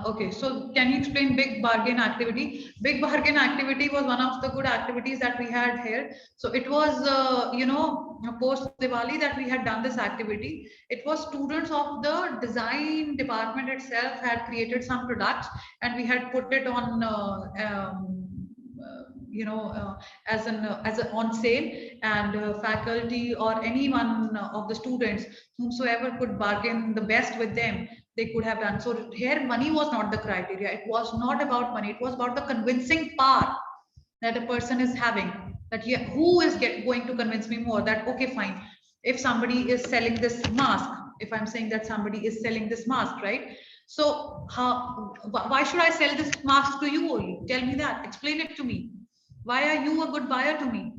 Okay, so can you explain big bargain activity? Big bargain activity was one of the good activities that we had here. So it was, you know, post Diwali that we had done this activity. It was students of the design department itself had created some products, and we had put it on, you know, as an on sale, and faculty or anyone of the students whomsoever could bargain the best with them, they could have done. So here money was not the criteria. It was not about money. It was about the convincing power that a person is having, that yeah, who is going to convince me more, that okay, fine, if somebody is selling this mask, if I'm saying that somebody is selling this mask, right? So why should I sell this mask to you only? Tell me that, explain it to me. Why are you a good buyer to me?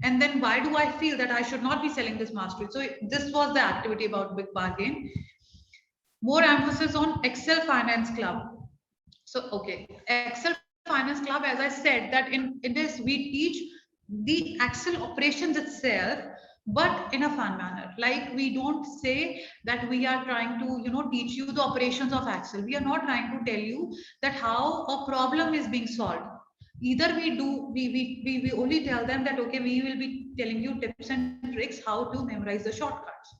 And then why do I feel that I should not be selling this mask to you? So this was the activity about big bargain. More emphasis on Excel Finance Club. So, okay, Excel Finance Club, as I said, that in this we teach the Excel operations itself, but in a fun manner. Like, we don't say that we are trying to, you know, teach you the operations of Excel. We are not trying to tell you that how a problem is being solved. Either we only tell them that, okay, we will be telling you tips and tricks how to memorize the shortcuts.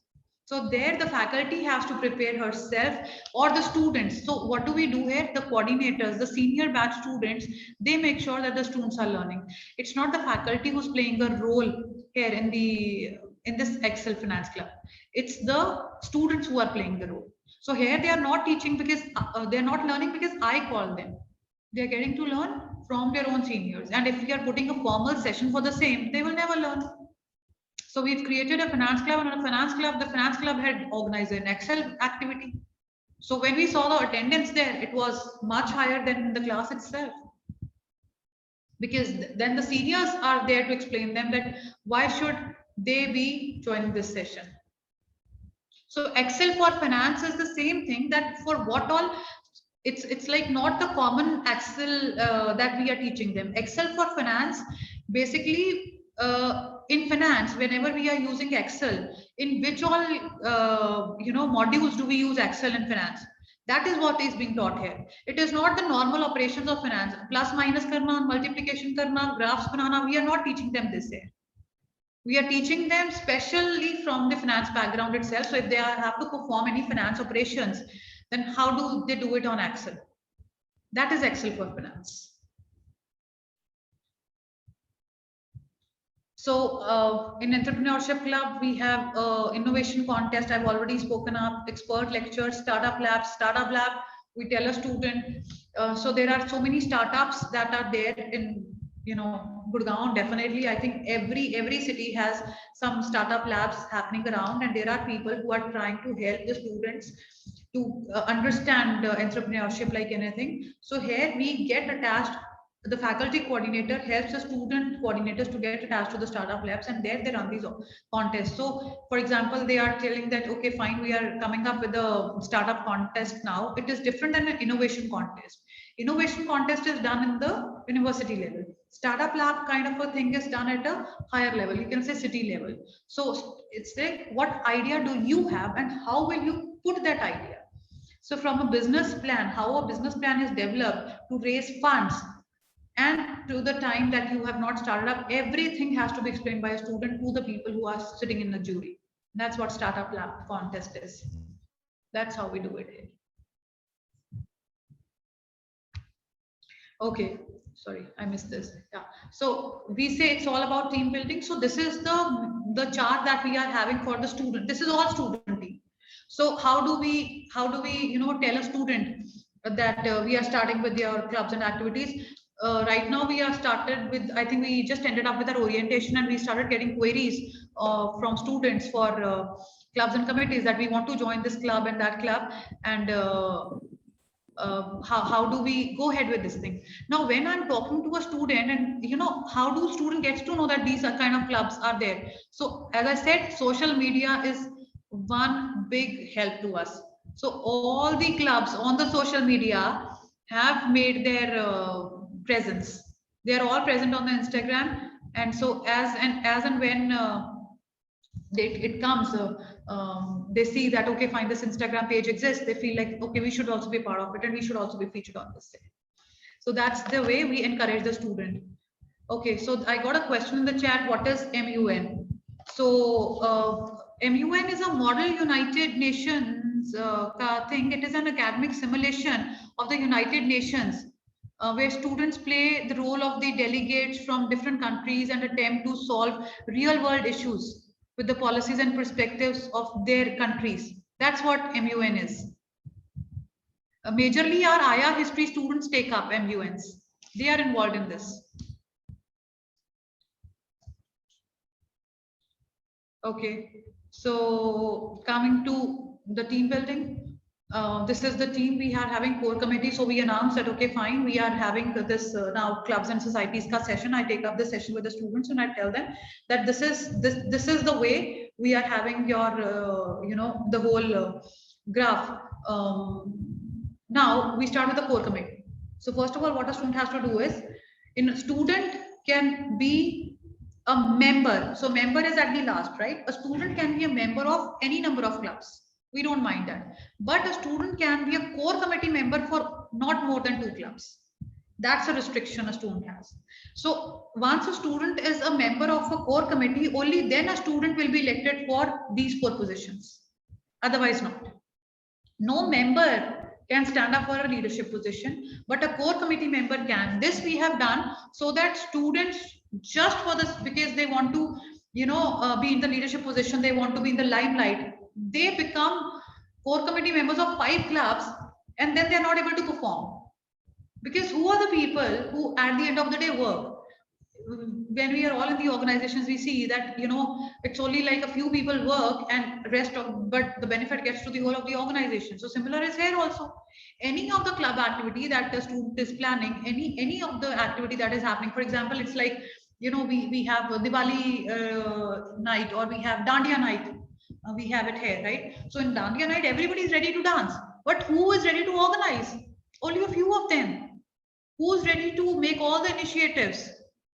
So there the faculty has to prepare herself or the students. So what do we do here? The coordinators, the senior batch students, they make sure that the students are learning. It's not the faculty who's playing a role here in this Excel Finance Club. It's the students who are playing the role. So here they are not teaching because they're not learning because I call them. They're getting to learn from their own seniors. And if we are putting a formal session for the same, they will never learn. So we've created a finance club, and the finance club had organized an Excel activity. So when we saw the attendance there, it was much higher than the class itself. Because then the seniors are there to explain them that why should they be joining this session. So Excel for finance is the same thing, that for what all, it's like not the common Excel that we are teaching them. Excel for finance, basically, in finance, whenever we are using Excel, in which all you know, modules do we use Excel in finance? That is what is being taught here. It is not the normal operations of finance, plus minus karna, multiplication karna, graphs banana. We are not teaching them this here. We are teaching them specially from the finance background itself. So if they have to perform any finance operations, then how do they do it on Excel? That is Excel for finance. So in Entrepreneurship Club, we have innovation contest. I've already spoken up, expert lectures, startup labs. Startup lab, we tell a student. So there are so many startups that are there in, you know, Gurgaon. Definitely, I think every city has some startup labs happening around, and there are people who are trying to help the students to understand entrepreneurship like anything. So here we get attached, the faculty coordinator helps the student coordinators to get attached to the startup labs, and there they run these contests. So for example, they are telling that, okay, fine, we are coming up with a startup contest now. It is different than an innovation contest. Innovation contest is done in the university level. Startup lab kind of a thing is done at a higher level. You can say city level. So it's like, what idea do you have and how will you put that idea? So from a business plan, how a business plan is developed to raise funds, and to the time that you have not started up, everything has to be explained by a student to the people who are sitting in the jury. That's what startup lab contest is. That's how we do it here. Okay, sorry, I missed this. Yeah. So we say it's all about team building. So this is the chart that we are having for the student. This is all student team. So how do we tell a student that we are starting with your clubs and activities? Right now we are started with, I think we just ended up with our orientation, and we started getting queries from students for clubs and committees that we want to join this club and that club, and how do we go ahead with this thing. Now when I'm talking to a student, and how do student gets to know that these are kind of clubs are there? So as I said, social media is one big help to us. So all the clubs on the social media have made their presence. They are all present on the Instagram, and so as and when it comes, they see that, okay, fine, this Instagram page exists, they feel like, okay, we should also be part of it, and we should also be featured on this thing. So that's the way we encourage the student. Okay, so I got a question in the chat, what is MUN? So MUN is a model United Nations thing. It is an academic simulation of the United Nations, where students play the role of the delegates from different countries and attempt to solve real world issues with the policies and perspectives of their countries. That's what MUN is. Majorly our IR history students take up MUNs. They are involved in this. Okay, so coming to the team building, this is the team we are having core committee. So we announced that, okay, fine, we are having this now clubs and societies ka session. I take up the session with the students, and I tell them that this is the way we are having your the whole graph. Now we start with the core committee. So first of all, what a student has to do is, a student can be a member. So member is at the last, right? A student can be a member of any number of clubs. We don't mind that. But a student can be a core committee member for not more than 2 clubs. That's a restriction a student has. So once a student is a member of a core committee, only then a student will be elected for these 4 positions. Otherwise not. No member can stand up for a leadership position, but a core committee member can. This we have done so that students, just for this, because they want to be in the leadership position, they want to be in the limelight, they become core committee members of 5 clubs, and then they're not able to perform. Because who are the people who at the end of the day work? When we are all in the organizations, we see that it's only like a few people work and rest of, but the benefit gets to the whole of the organization. So similar is here also. Any of the club activity that the student is planning, any of the activity that is happening, for example, it's like we have a Diwali night, or we have Dandiya night, we have it here, right? So in Dandiya night, everybody is ready to dance, but who is ready to organize? Only a few of them. Who's ready to make all the initiatives?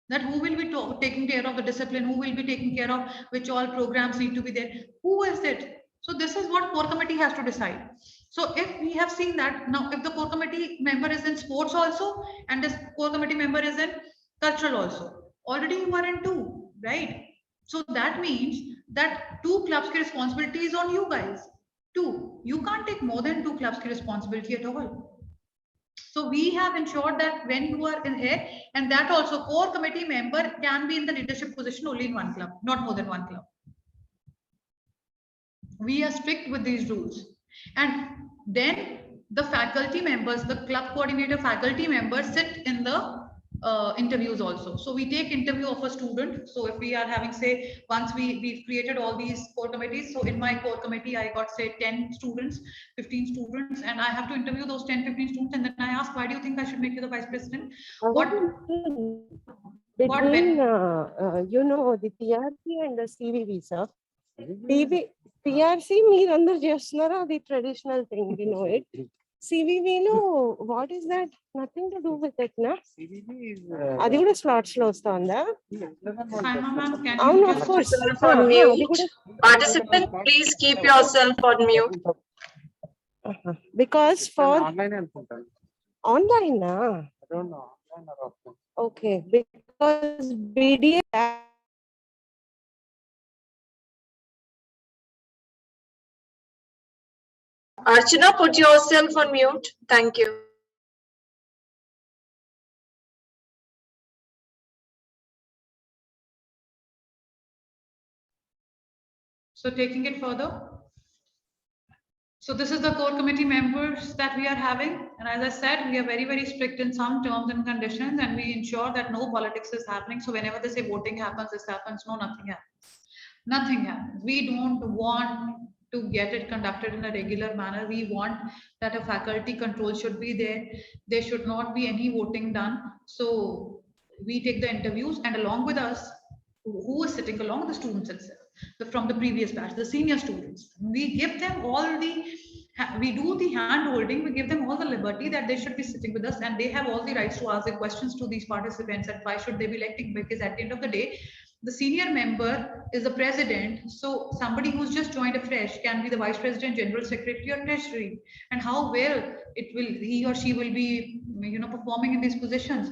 That who will be taking care of the discipline, who will be taking care of which all programs need to be there, who is it? So this is what core committee has to decide. So if we have seen that, now if the core committee member is in sports also, and this core committee member is in cultural also, already you are in 2, right? So that means that 2 clubs ki responsibility is on you guys. 2. You can't take more than 2 clubs ki responsibility at all. So we have ensured that when you are in here, and that also core committee member can be in the leadership position only in 1 club, not more than 1 club. We are strict with these rules. And then the faculty members, the club coordinator faculty members sit in the interviews also. So we take interview of a student. So if we are having, say, once we've created all these core committees. So in my core committee, I got, say, 10 students, 15 students, and I have to interview those 10, 15 students. And then I ask, why do you think I should make you the vice president? Between you know, the PRC and the CVV, sir. PRC మీరందరూ చేస్తున్నారా, the traditional thing, we know it. CVV no, what is that? Nothing to do with it, na? CVV is అది కూడా slots లో వస్తుందా? అవును, of course. Participant, please keep yourself on mute. Because for online na? I don't know. Okay, because BDA Archana, put yourself on mute. Thank you. So taking it further. So this is the core committee members that we are having. And as I said, we are very, very strict in some terms and conditions, and we ensure that no politics is happening. So whenever they say voting happens, this happens, no, nothing happens. Nothing happens. We don't want to get it conducted in a regular manner. We want that a faculty control should be there. There should not be any voting done. So we take the interviews, and along with us, who is sitting along, the students itself, from the previous batch, the senior students, we give them all the, we do the hand holding, we give them all the liberty that they should be sitting with us, and they have all the rights to ask the questions to these participants and why should they be electing, because at the end of the day, the senior member is the president. So somebody who's just joined afresh can be the vice president, general secretary, or treasury, and how well he or she will be, performing in these positions.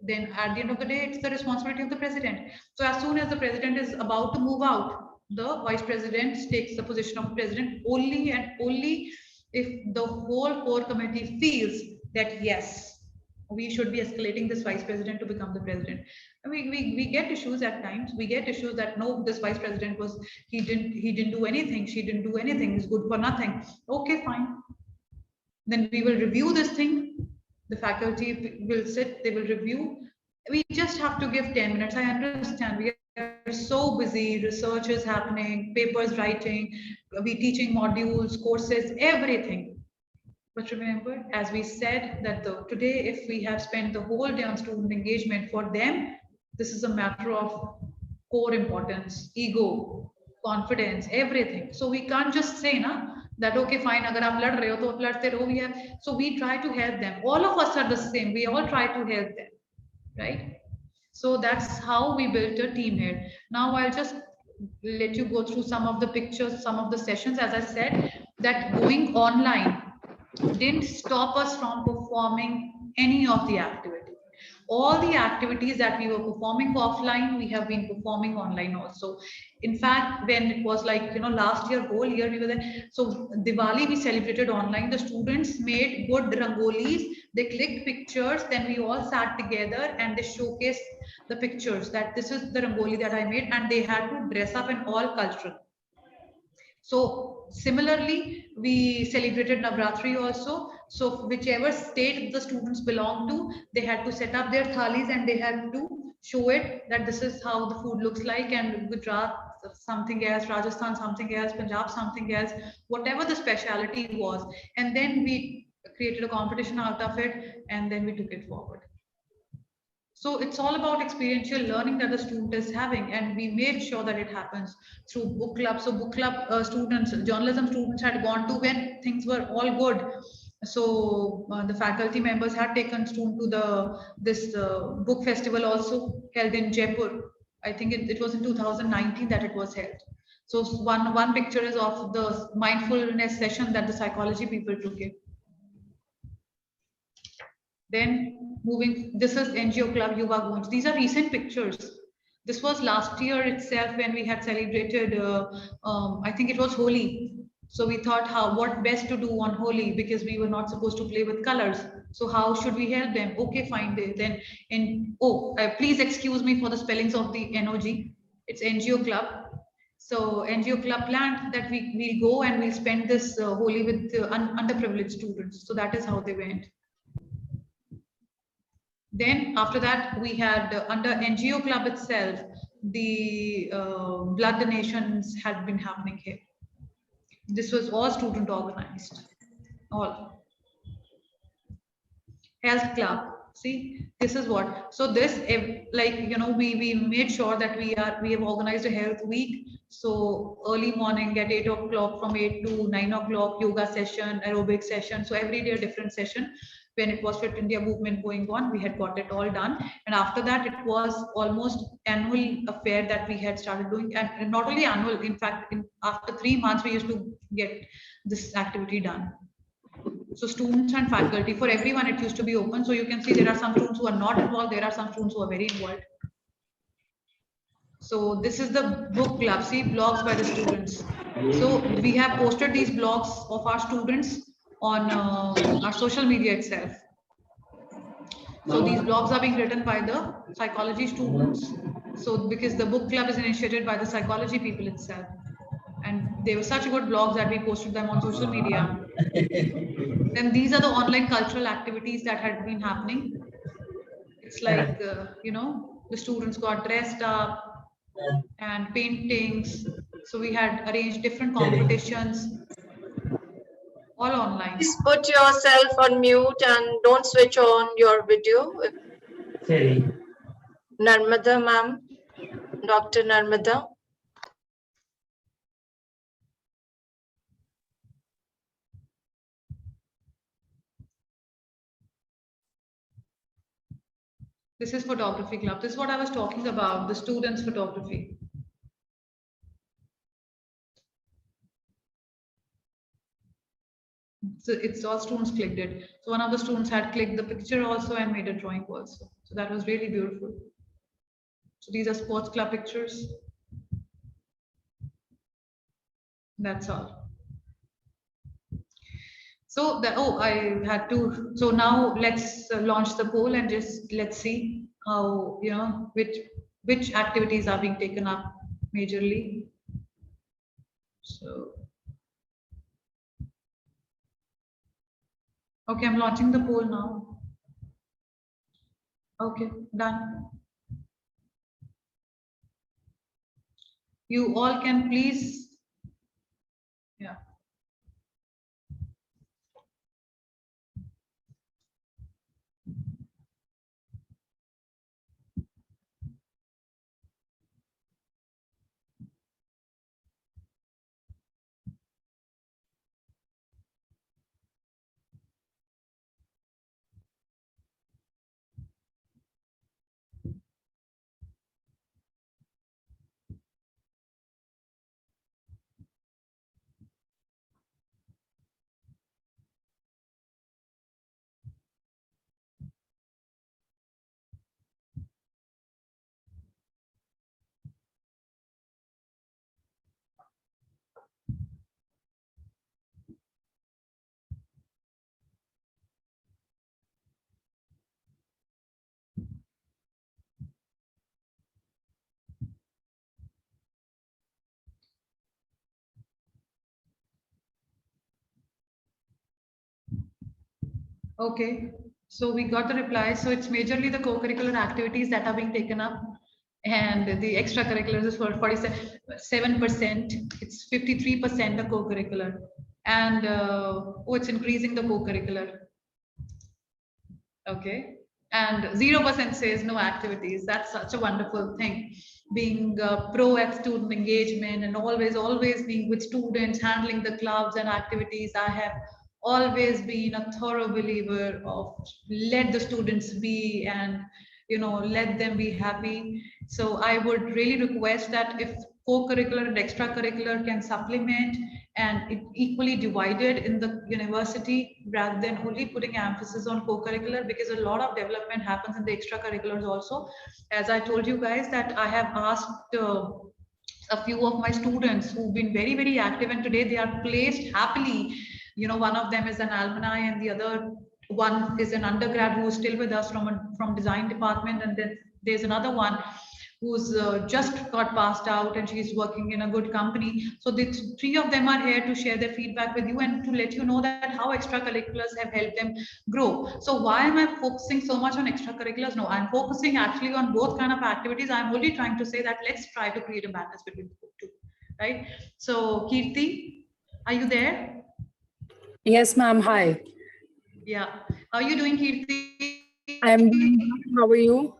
Then at the end of the day, it's the responsibility of the president. So as soon as the president is about to move out, the vice president takes the position of president only and only if the whole core committee feels that yes, we should be escalating this vice president to become the president. We get issues at times. We get issues that no, this vice president he didn't do anything, she didn't do anything, he's good for nothing. Okay, fine. Then we will review this thing. The faculty will sit, they will review. We just have to give 10 minutes. I understand we are so busy, research is happening, papers writing, we teaching modules, courses, everything. But remember, as we said, that today, if we have spent the whole day on student engagement, for them, this is a matter of core importance, ego, confidence, everything. So we can't just say that, okay, fine, agar aap lad rahe ho, to ladte raho, we have. So we try to help them. All of us are the same. We all try to help them, right? So that's how we built a team here. Now I'll just let you go through some of the pictures, some of the sessions. As I said, that going online didn't stop us from performing any of the activities. All the activities that we were performing offline, we have been performing online also. In fact, when it was like, last year, whole year we were there. So Diwali we celebrated online. The students made good rangolis. They clicked pictures. Then we all sat together and they showcased the pictures that this is the rangoli that I made, and they had to dress up in all cultural. So similarly, we celebrated Navratri also. So whichever state the students belong to, they had to set up their thalis and they had to show it that this is how the food looks like, and Gujarat something else, Rajasthan something else, Punjab something else, whatever the speciality was. And then we created a competition out of it, and then we took it forward. So it's all about experiential learning that the student is having, and we made sure that it happens through book club. So book club students, journalism students had gone to when things were all good. So the faculty members had taken student to this book festival also held in Jaipur. I think it was in 2019 that it was held. So one picture is of the mindfulness session that the psychology people took it. Then moving, this is NGO Club Yuva Gunj. These are recent pictures. This was last year itself when we had celebrated, I think it was Holi. So we thought what best to do on Holi, because we were not supposed to play with colors. So how should we help them? Okay, fine. Then please excuse me for the spellings of the NOG. It's NGO Club. So NGO Club planned that we'll go and we'll spend this Holi with underprivileged students. So that is how they went. Then after that, we had under NGO Club itself, the blood donations had been happening here. This was all student organized, all. Health Club. See, this is what. So this, we made sure that we have organized a health week. So early morning at 8 o'clock, from 8 to 9 o'clock, yoga session, aerobic session. So every day a different session. When it was Fit India movement going on, we had got it all done. And after that, it was almost annual affair that we had started doing. And not only annual, in fact, after 3 months, we used to get this activity done. So students and faculty, for everyone, it used to be open. So you can see there are some students who are not involved. There are some students who are very involved. So this is the book club, see, blogs by the students. So we have posted these blogs of our students on our social media itself. So these blogs are being written by the psychology students. So because the book club is initiated by the psychology people itself. And they were such good blogs that we posted them on social media. Then these are the online cultural activities that had been happening. It's like, the students got dressed up and paintings. So we had arranged different competitions, all online. Please put yourself on mute and don't switch on your video. Narmada ma'am, Dr. Narmada. This is photography club. This is what I was talking about, the students' photography. So it's all students clicked it. So one of the students had clicked the picture also and made a drawing also. So that was really beautiful. So these are sports club pictures. That's all. So I had to. So now let's launch the poll and just let's see how, which activities are being taken up majorly. So. Okay, I'm launching the poll now. Okay, done. You all can please, yeah. Okay, so we got the reply. So it's majorly the co-curricular activities that are being taken up, and the extracurriculars is for 47%. It's 53% the co-curricular, and it's increasing the co-curricular. Okay, and 0% says no activities. That's such a wonderful thing. Being pro at student engagement and always being with students, handling the clubs and activities. I have always been a thorough believer of let the students be and let them be happy. So I would really request that if co-curricular and extracurricular can supplement and it equally divided in the university rather than only putting emphasis on co-curricular, because a lot of development happens in the extracurriculars also. As I told you guys that I have asked a few of my students who've been very, very active, and today they are placed happily. You know, one of them is an alumni and the other one is an undergrad who is still with us from design department, and then there's another one who's just got passed out and she's working in a good company. So the three of them are here to share their feedback with you and to let you know that how extracurriculars have helped them grow. So why am I focusing so much on extracurriculars? No, I'm focusing actually on both kind of activities. I'm only trying to say that let's try to create a balance between the two, right? So Kirti, are you there? Yes, ma'am. Hi. Yeah. How are you doing, Kirti? I'm doing good. How are you?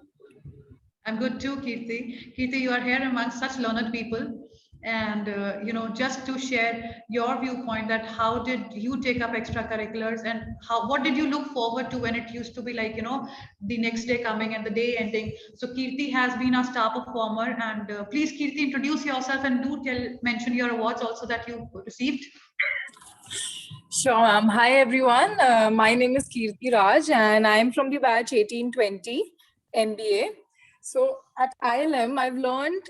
I'm good too, Kirti. Kirti, you are here among such learned people. And, you know, just to share your viewpoint that how did you take up extracurriculars and what did you look forward to when it used to be like, you know, the next day coming and the day ending. So Kirti has been our star performer, and please, Kirti, introduce yourself and mention your awards also that you received. Sure, ma'am. Hi, everyone. My name is Kirti Raj, and I'm from the batch 1820 MBA. So at IILM, I've learned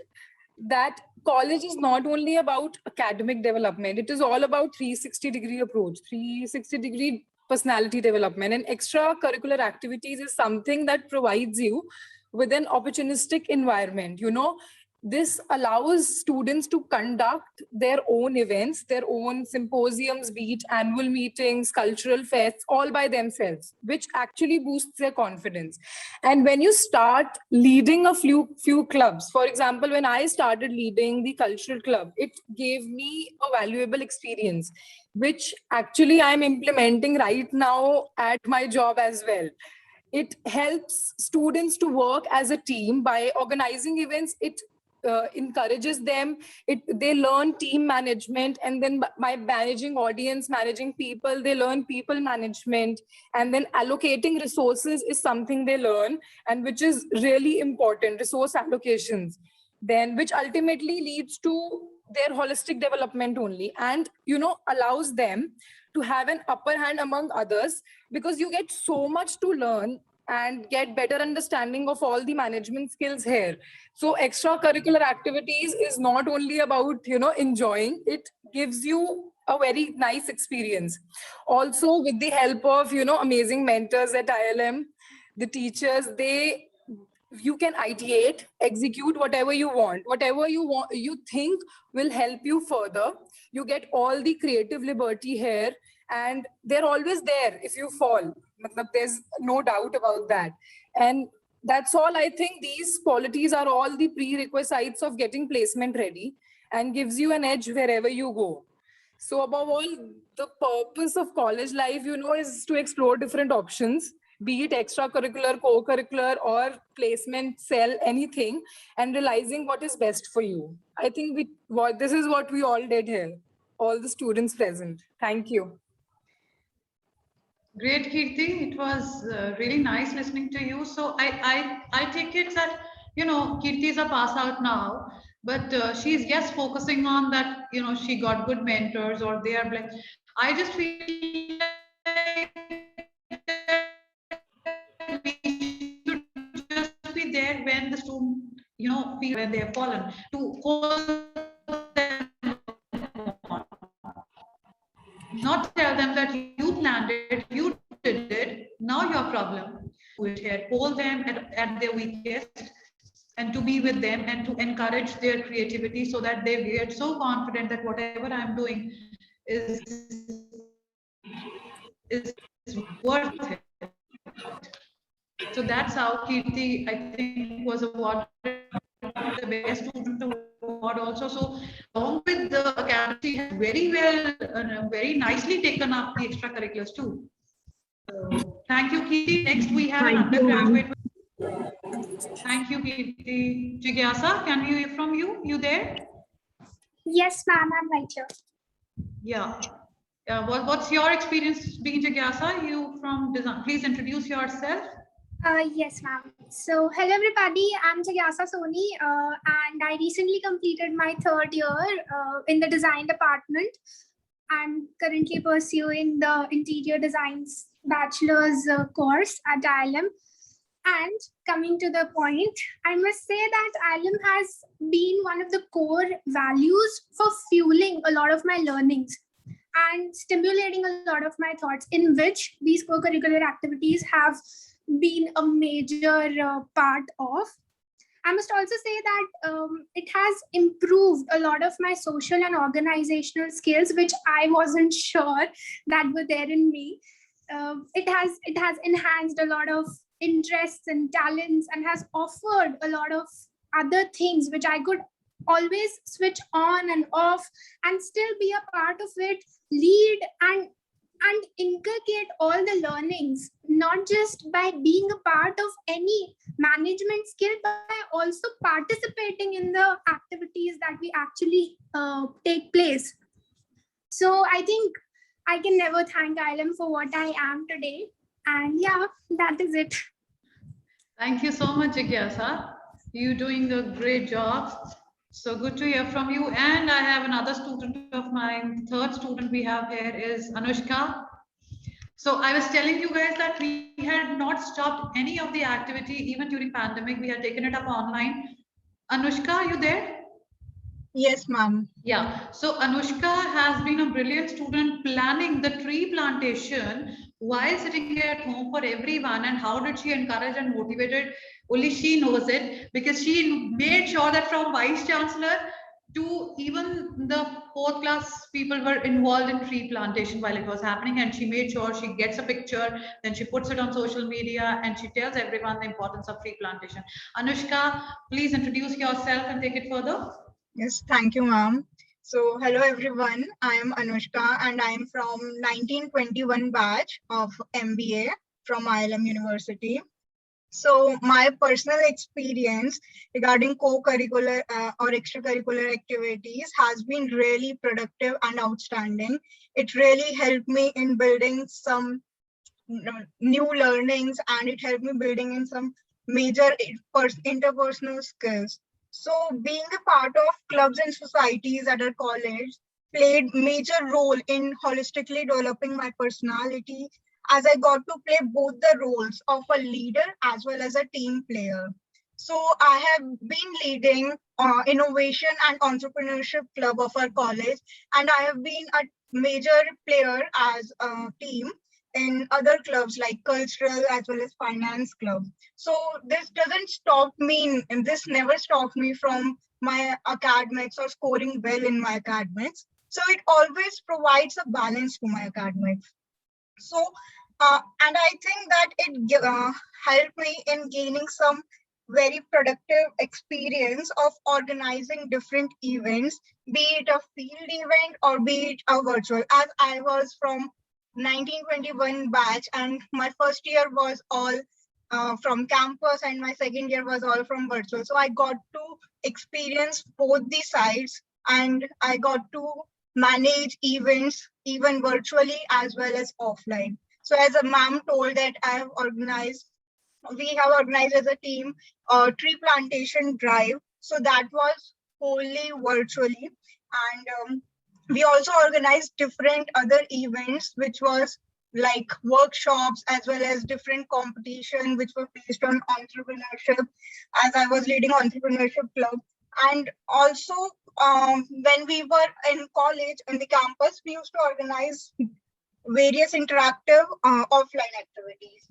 that college is not only about academic development, it is all about 360-degree approach, 360-degree personality development, and extracurricular activities is something that provides you with an opportunistic environment. You know, this allows students to conduct their own events, their own symposiums, be it annual meetings, cultural fests, all by themselves, which actually boosts their confidence. And when you start leading a few clubs, for example, when I started leading the cultural club, it gave me a valuable experience, which actually I'm implementing right now at my job as well. It helps students to work as a team by organizing events. It encourages them. They learn team management, and then by managing audience, managing people, they learn people management, and then allocating resources is something they learn, and which is really important, resource allocations, then which ultimately leads to their holistic development only, and you know, allows them to have an upper hand among others, because you get so much to learn and get better understanding of all the management skills here. So extracurricular activities is not only about, you know, enjoying, it gives you a very nice experience. Also, with the help of, you know, amazing mentors at IILM, the teachers, you can ideate, execute whatever you want, you think will help you further. You get all the creative liberty here, and they're always there if you fall. There's no doubt about that. And that's all. I think these qualities are all the prerequisites of getting placement ready and gives you an edge wherever you go. So above all, the purpose of college life, you know, is to explore different options, be it extracurricular, co-curricular, or placement, cell, anything, and realizing what is best for you. I think this is what we all did here, all the students present. Thank you. Great, Kirti. It was really nice listening to you. So I take it that, you know, Kirti is a pass out now, but she's just focusing on that, you know, she got good mentors or they are like, I just feel like we should just be there when the student, you know, feel when they have fallen to hold them on. Not tell them that you planned it, you did it, now your problem. Do it here, hold them at their weakest, and to be with them and to encourage their creativity so that they get so confident that whatever I'm doing is worth it. So that's how Kirti, I think, was awarded the best student award also. So along with the academy, has very well, very nicely taken up the extracurriculars too. So thank you, Kirti. Next we have an undergraduate. Thank you, Kirti. Jigyasa, can we hear from you? You there? Yes, ma'am, I'm right here. Yeah. What's your experience being Jigyasa? You from design? Please introduce yourself. Yes, ma'am. So, hello everybody. I'm Jigyasa Soni, and I recently completed my third year in the design department. I'm currently pursuing the interior designs bachelor's course at IILM. And coming to the point, I must say that IILM has been one of the core values for fueling a lot of my learnings and stimulating a lot of my thoughts, in which these co-curricular activities have been a major part of. I must also say that it has improved a lot of my social and organizational skills, which I wasn't sure that were there in me. It has enhanced a lot of interests and talents, and has offered a lot of other things which I could always switch on and off and still be a part of it, lead and inculcate all the learnings, not just by being a part of any management skill, but by also participating in the activities that we actually take place. So I think I can never thank IILM for what I am today. And yeah, that is it. Thank you so much, Jigyasa. You're doing a great job. So good to hear from you. And I have another student of mine. The third student we have here is Anushka. So I was telling you guys that we had not stopped any of the activity, even during pandemic. We had taken it up online. Anushka, are you there? Yes, ma'am. Yeah. So Anushka has been a brilliant student planning the tree plantation while sitting at home for everyone. And how did she encourage and motivate it? Only she knows it, because she made sure that from Vice Chancellor to even the fourth class people were involved in tree plantation while it was happening. And she made sure she gets a picture, then she puts it on social media, and she tells everyone the importance of tree plantation. Anushka, please introduce yourself and take it further. Yes, thank you, ma'am. So, hello everyone. I am Anushka and I am from 1921 batch of MBA from IILM University. So, my personal experience regarding co-curricular or extracurricular activities has been really productive and outstanding. It really helped me in building some new learnings, and it helped me building in some major interpersonal skills. So being a part of clubs and societies at our college played major role in holistically developing my personality, as I got to play both the roles of a leader as well as a team player. So I have been leading innovation and entrepreneurship club of our college, and I have been a major player as a team in other clubs like cultural as well as finance club. So this doesn't stop me, and this never stopped me from my academics or scoring well in my academics. So it always provides a balance to my academics. So, and I think that it helped me in gaining some very productive experience of organizing different events, be it a field event or be it a virtual. As I was from 1921 batch, and my first year was all from campus and my second year was all from virtual. So I got to experience both the sides, and I got to manage events even virtually as well as offline. So as a ma'am told that we have organized as a team a tree plantation drive. So that was wholly virtually. And we also organized different other events, which was like workshops as well as different competition, which were based on entrepreneurship, as I was leading entrepreneurship club. And also when we were in college in the campus, we used to organize various interactive offline activities.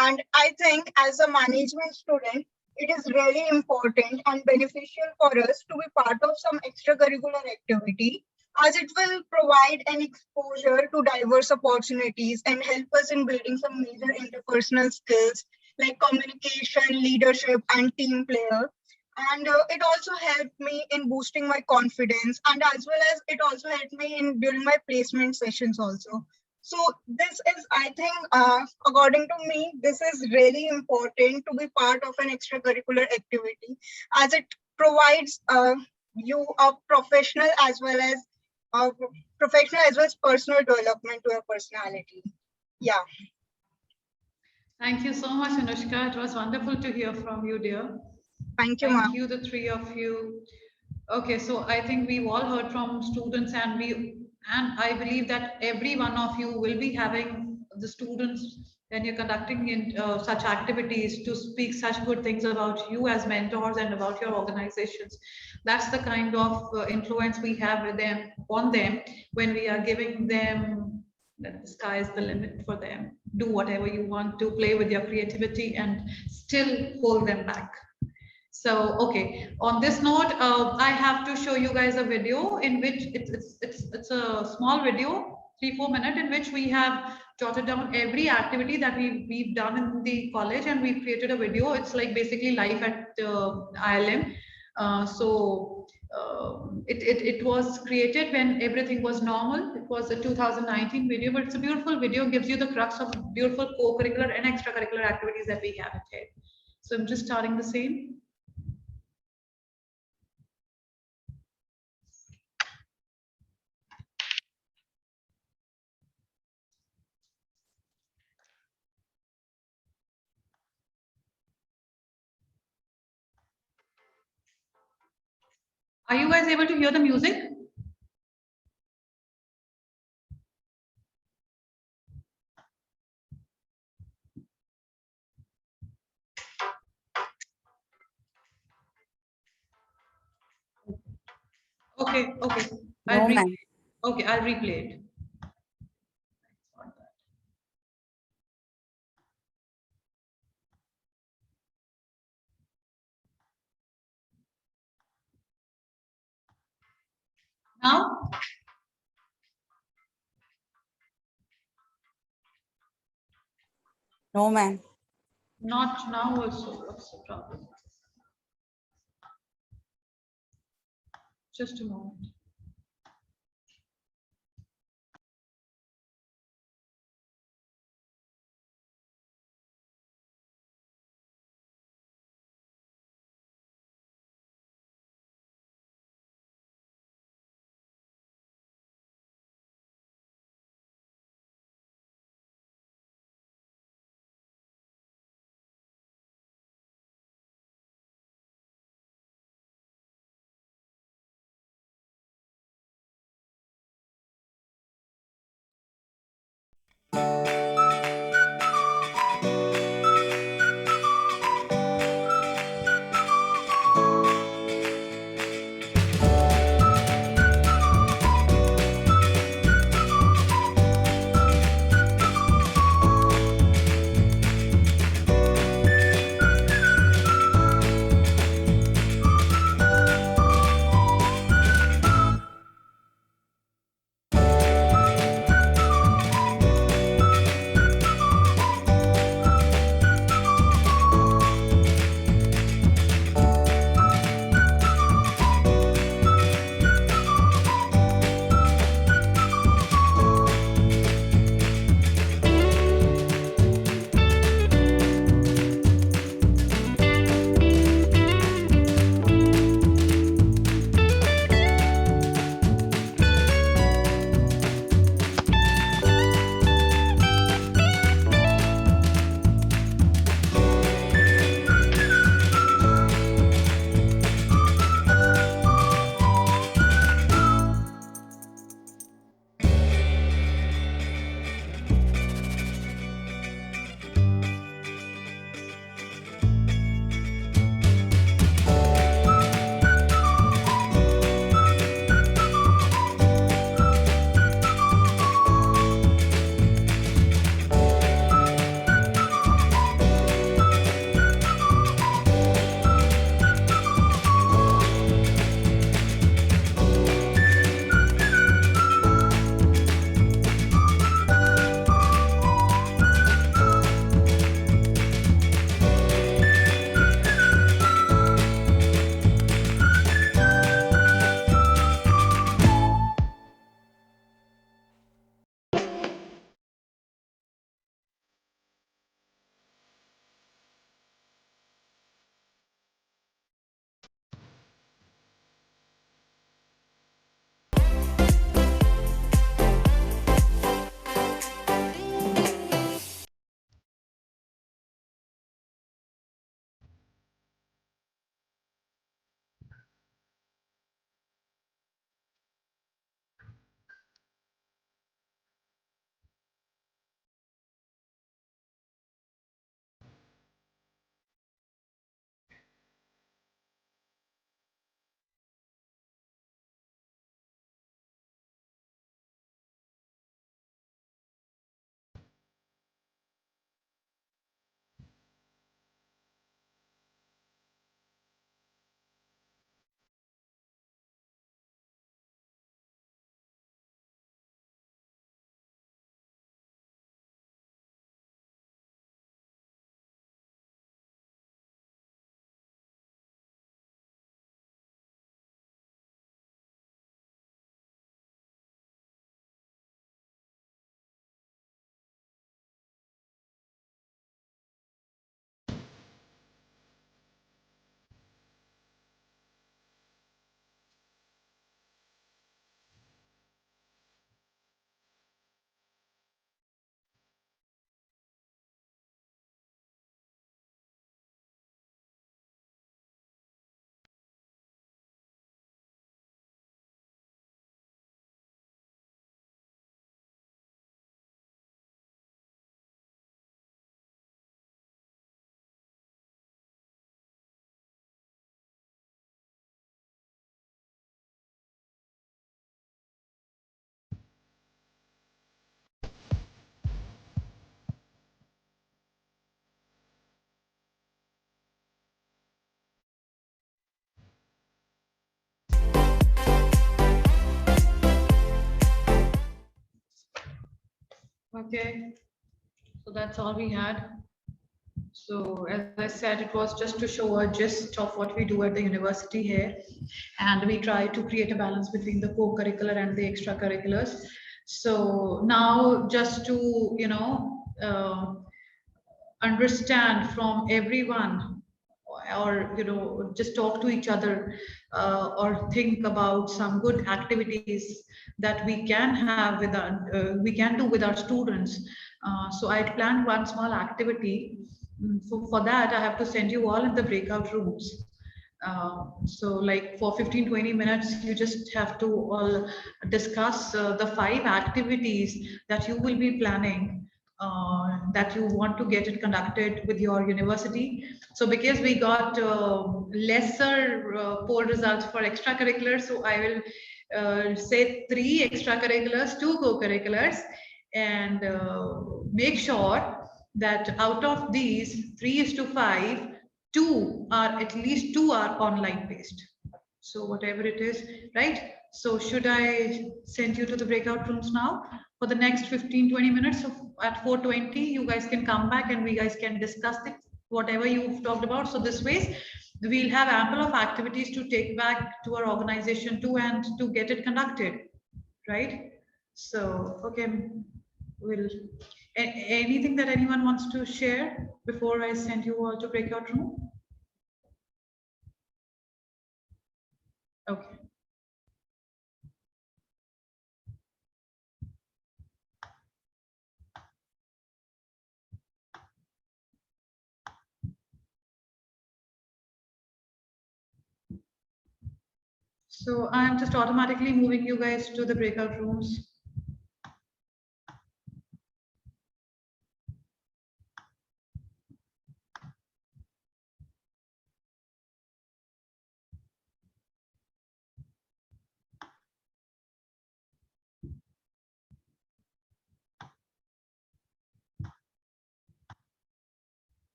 And I think as a management student, it is really important and beneficial for us to be part of some extracurricular activity, as it will provide an exposure to diverse opportunities and help us in building some major interpersonal skills like communication, leadership, and team player. And it also helped me in boosting my confidence, and as well as it also helped me in during my placement sessions also. So this is, I think, according to me, this is really important to be part of an extracurricular activity, as it provides you a professional as well as personal development to your personality. Yeah. Thank you so much, Anushka. It was wonderful to hear from you, dear. Thank you, ma'am. Thank you, the three of you. Okay, so I think we've all heard from students, and we And I believe that every one of you will be having the students when you're conducting in such activities to speak such good things about you as mentors and about your organizations. That's the kind of influence we have with them on them when we are giving them that the sky is the limit for them. Do whatever you want to, play with your creativity and still hold them back. So, okay, on this note, I have to show you guys a video in which it's a small video, 3-4 minutes, in which we have jotted down every activity that we've done in the college, and we've created a video. It's like basically life at IILM. It was created when everything was normal. It was a 2019 video, but it's a beautiful video, gives you the crux of beautiful co-curricular and extracurricular activities that we have here. So I'm just starting the same. Are you guys able to hear the music? Okay, okay. No, ma'am. Okay, I'll replay it. Now? No, ma'am. Not now also. What's the problem? Just a moment. Okay, so that's all we had. So as I said, it was just to show a gist of what we do at the university here. And we try to create a balance between the co-curricular and the extracurriculars. So now just to, understand from everyone, or just talk to each other, or think about some good activities that we can have with we can do with our students. So I planned one small activity. For that I have to send you all in the breakout rooms. So like for 15-20 minutes, you just have to all discuss the 5 activities that you will be planning, that you want to get it conducted with your university. So because we got lesser poll results for extracurriculars, so I will say 3 extracurriculars, 2 co-curriculars, and make sure that out of these 3:5, 2 are at least 2 are online based. So whatever it is, right? So should I send you to the breakout rooms now for the next 15-20 minutes? So at 4:20, you guys can come back and we guys can discuss it, whatever you've talked about. So this way, we'll have ample of activities to take back to our organization too and to get it conducted, right? So, okay, we'll, anything that anyone wants to share before I send you all to breakout room? Okay. So I'm just automatically moving you guys to the breakout rooms.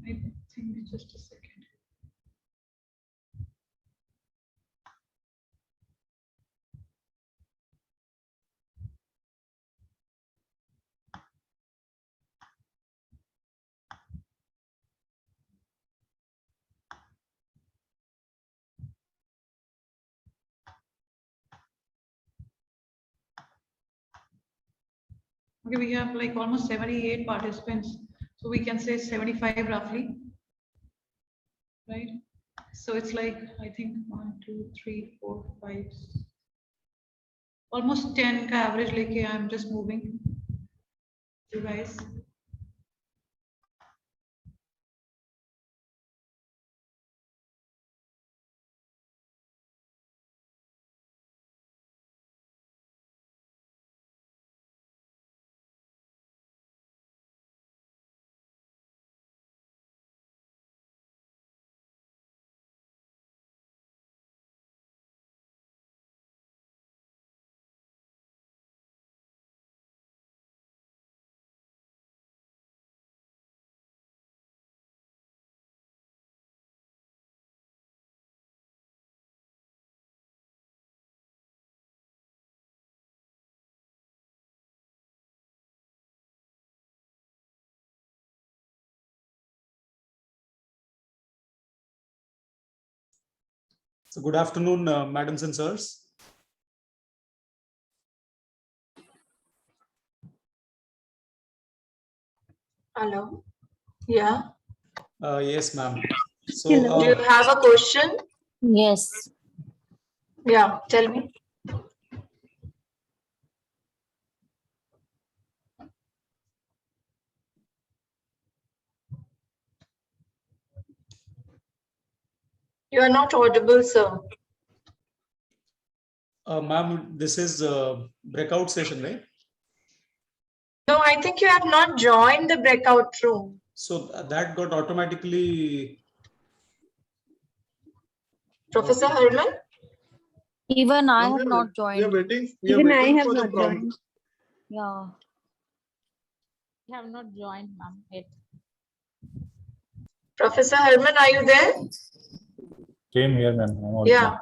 I think just a second. Okay, we have like almost 78 participants. So we can say 75 roughly, right? So it's like, I think 1, 2, 3, 4, 5, almost 10 ka average leke I'm just moving you guys. So good afternoon, madams and sirs. Hello. Yeah. Yes, ma'am. So Do you have a question? Yes. Yeah, tell me. You are not audible, sir. Ma'am, this is a breakout session, right? No, I think you have not joined the breakout room. So that got automatically. Professor Harman? Even I have not joined. We are waiting. Even I have for the not prompt. joined. Yeah. I have not joined, ma'am, yet. Professor Harman, are you there? Same here, ma'am. I'm also. Yeah.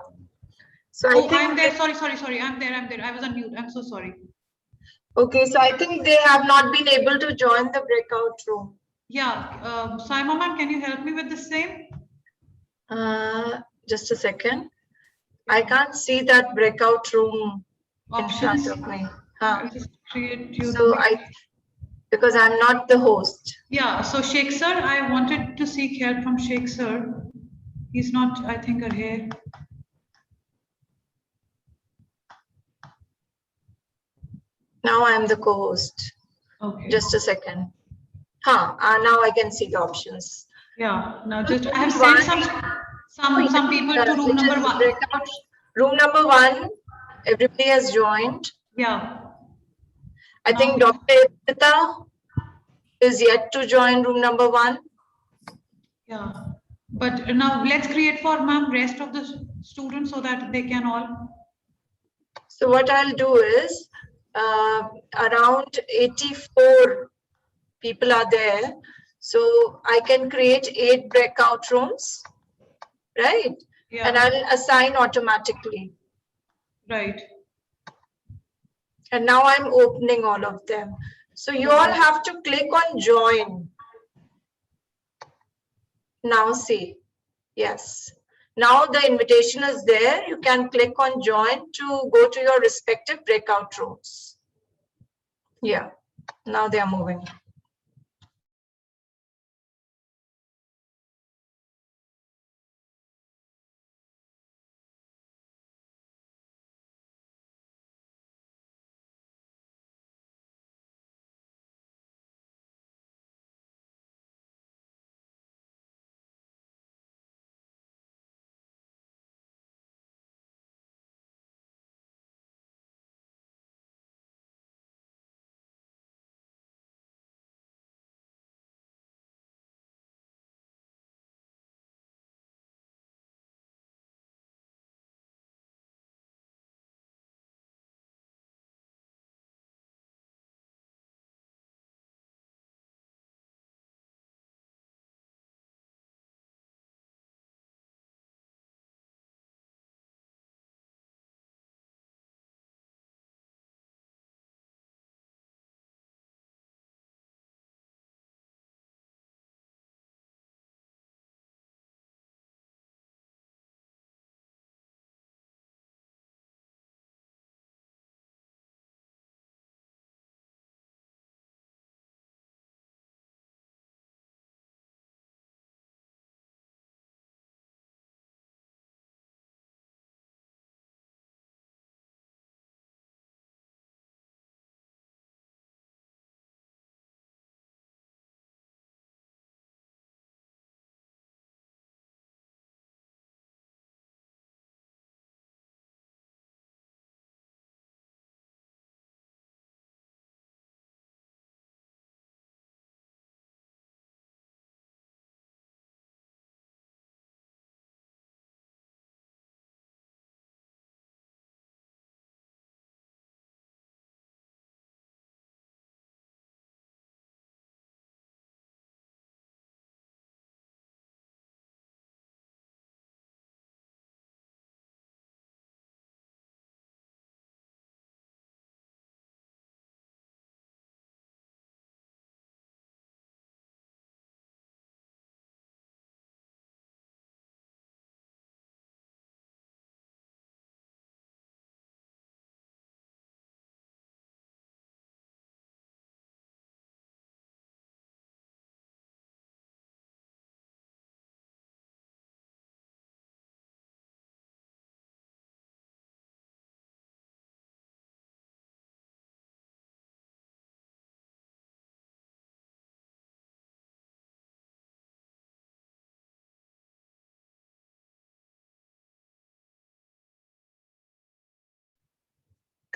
So I Oh, think I'm there. Sorry. I'm there. I was on mute. I'm so sorry. okay, so I think they have not been able to join the breakout room. Yeah. Saima ma'am, can you help me with the same? Just a second. I can't see that breakout room in front Options. of me. I'll just create you. So because I'm not the host. Yeah. So Sheikh sir, I wanted to seek help from Sheikh sir. He's not, I think, here. Now I'm the co-host. Okay. Just a second. Now I can see the options. Yeah. Now just I have sent some people to room number 1. Breakout, room number 1. Everybody has joined. Yeah. I think Dr. Ipsita is yet to join room number 1. Yeah. But now let's create for ma'am rest of the students so that they can all. So what I'll do is around 84 people are there. So I can create 8 breakout rooms, right? Yeah. And I'll assign automatically. Right. And now I'm opening all of them. So you all have to click on join. Now see, yes. Now the invitation is there. You can click on join to go to your respective breakout rooms. Yeah, now they are moving.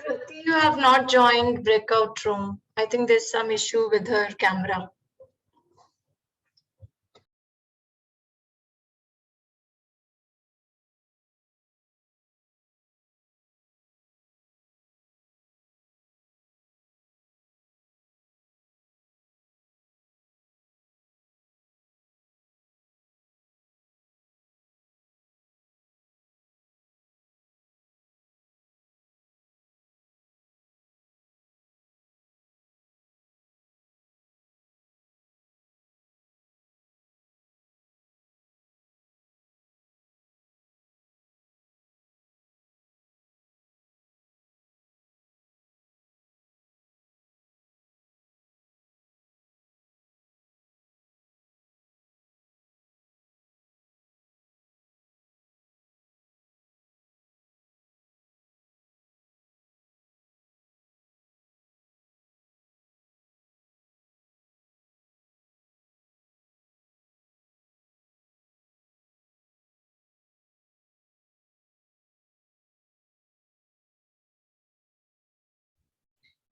Kriti, you have not joined breakout room. I think there's some issue with her camera.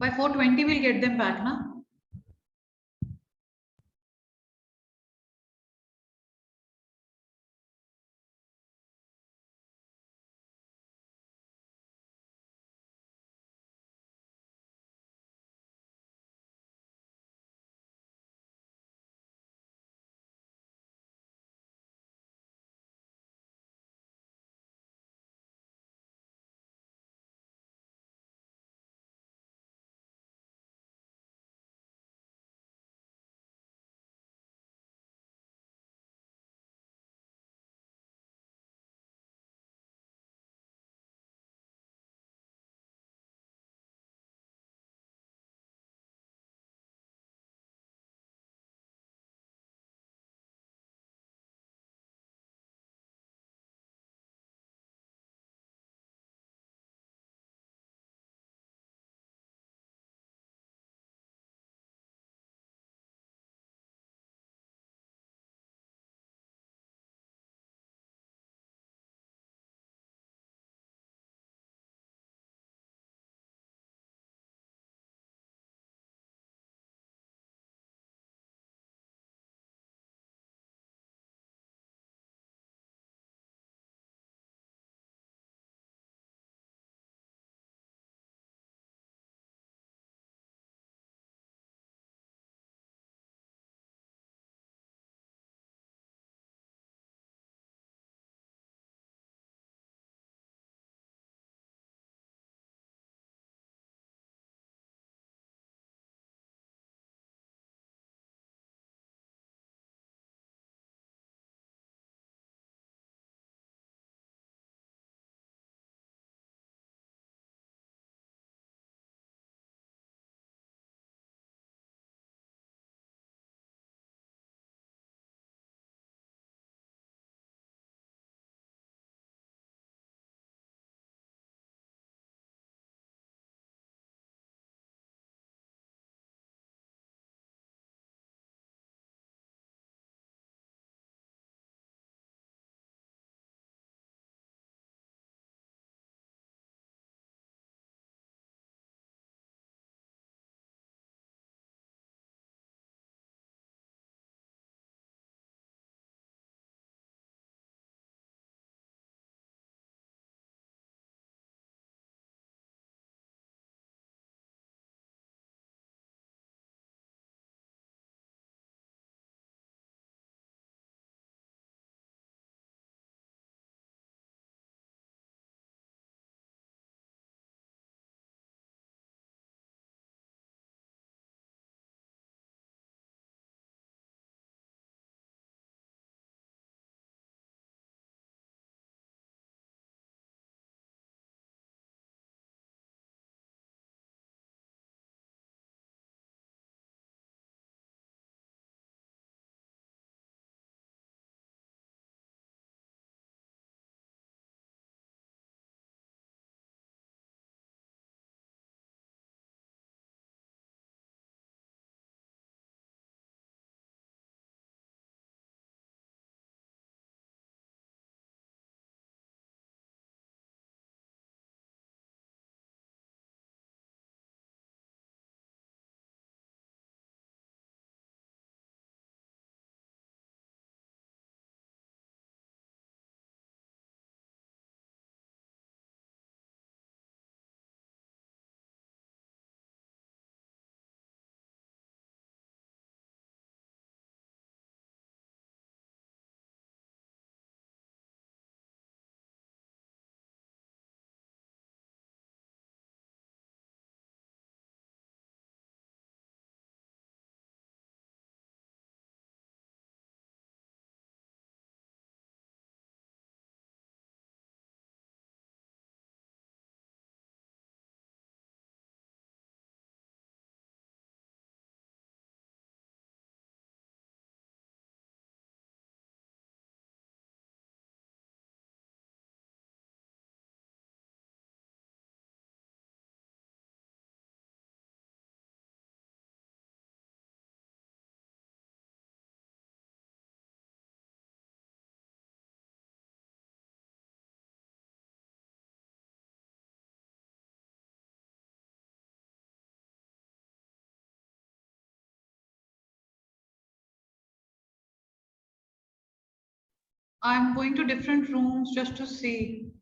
By 4:20, we'll get them back, na? I'm going to different rooms just to see.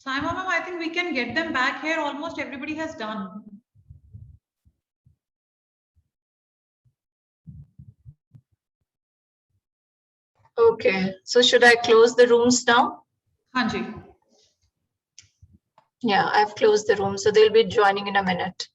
Saima ma'am, I think we can get them back here. Almost everybody has done. Okay, so should I close the rooms now? Hanji. Yeah, I've closed the room, so they'll be joining in a minute.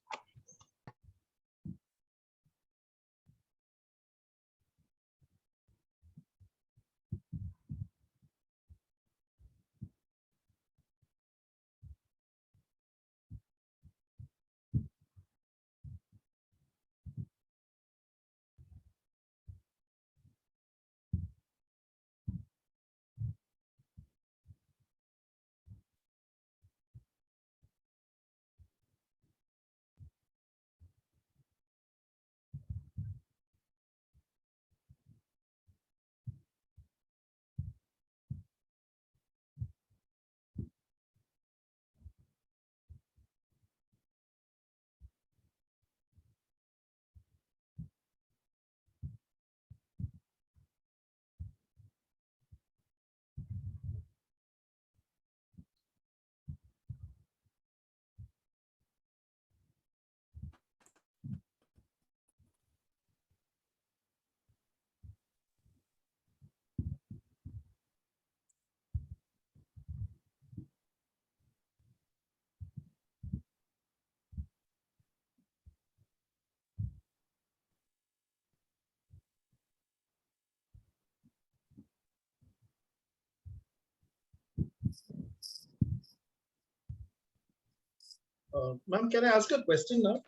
Ma'am, can I ask a question now?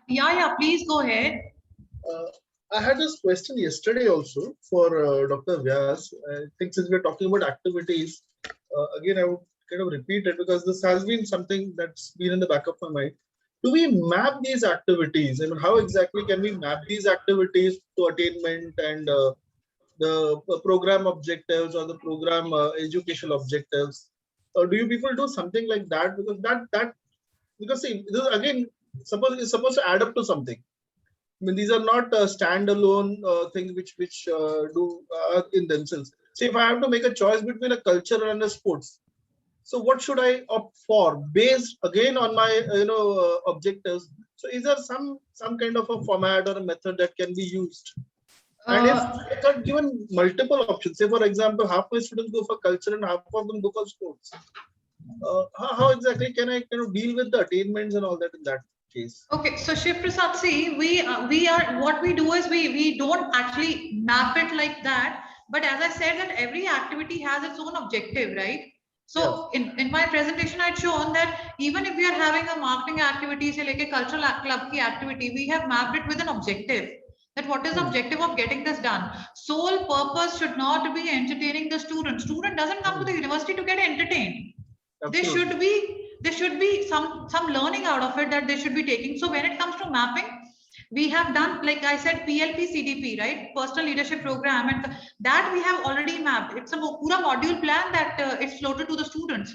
Yeah, please go ahead. I had this question yesterday also for Dr. Vyas. I think since we're talking about activities, again, I would kind of repeat it because this has been something that's been in the back of my mind. Do we map these activities? I mean, how exactly can we map these activities to attainment and the program objectives or the program educational objectives? Or do you people do something like that? Because see, this again, suppose it's supposed to add up to something. I mean, these are not standalone things which do in themselves. See, if I have to make a choice between a culture and a sports, so what should I opt for based again on my objectives? So, is there some kind of a format or a method that can be used? And if I got given multiple options, say for example, half my students go for culture and half of them go for sports. How exactly can I deal with the attainments and all that in that case? Okay, so Shiv Prasad, see, we are what we do is we don't actually map it like that. But as I said, that every activity has its own objective, right? So in my presentation, I'd shown that even if we are having a marketing activity, say like a cultural club ki activity, we have mapped it with an objective. That what is the objective of getting this done? Sole purpose should not be entertaining the student. Student doesn't come to the university to get entertained. There should be some learning out of it that they should be taking. So when it comes to mapping, we have done, like I said, PLP CDP, right? Personal leadership program, and that we have already mapped. It's a pura module plan that it's floated to the students.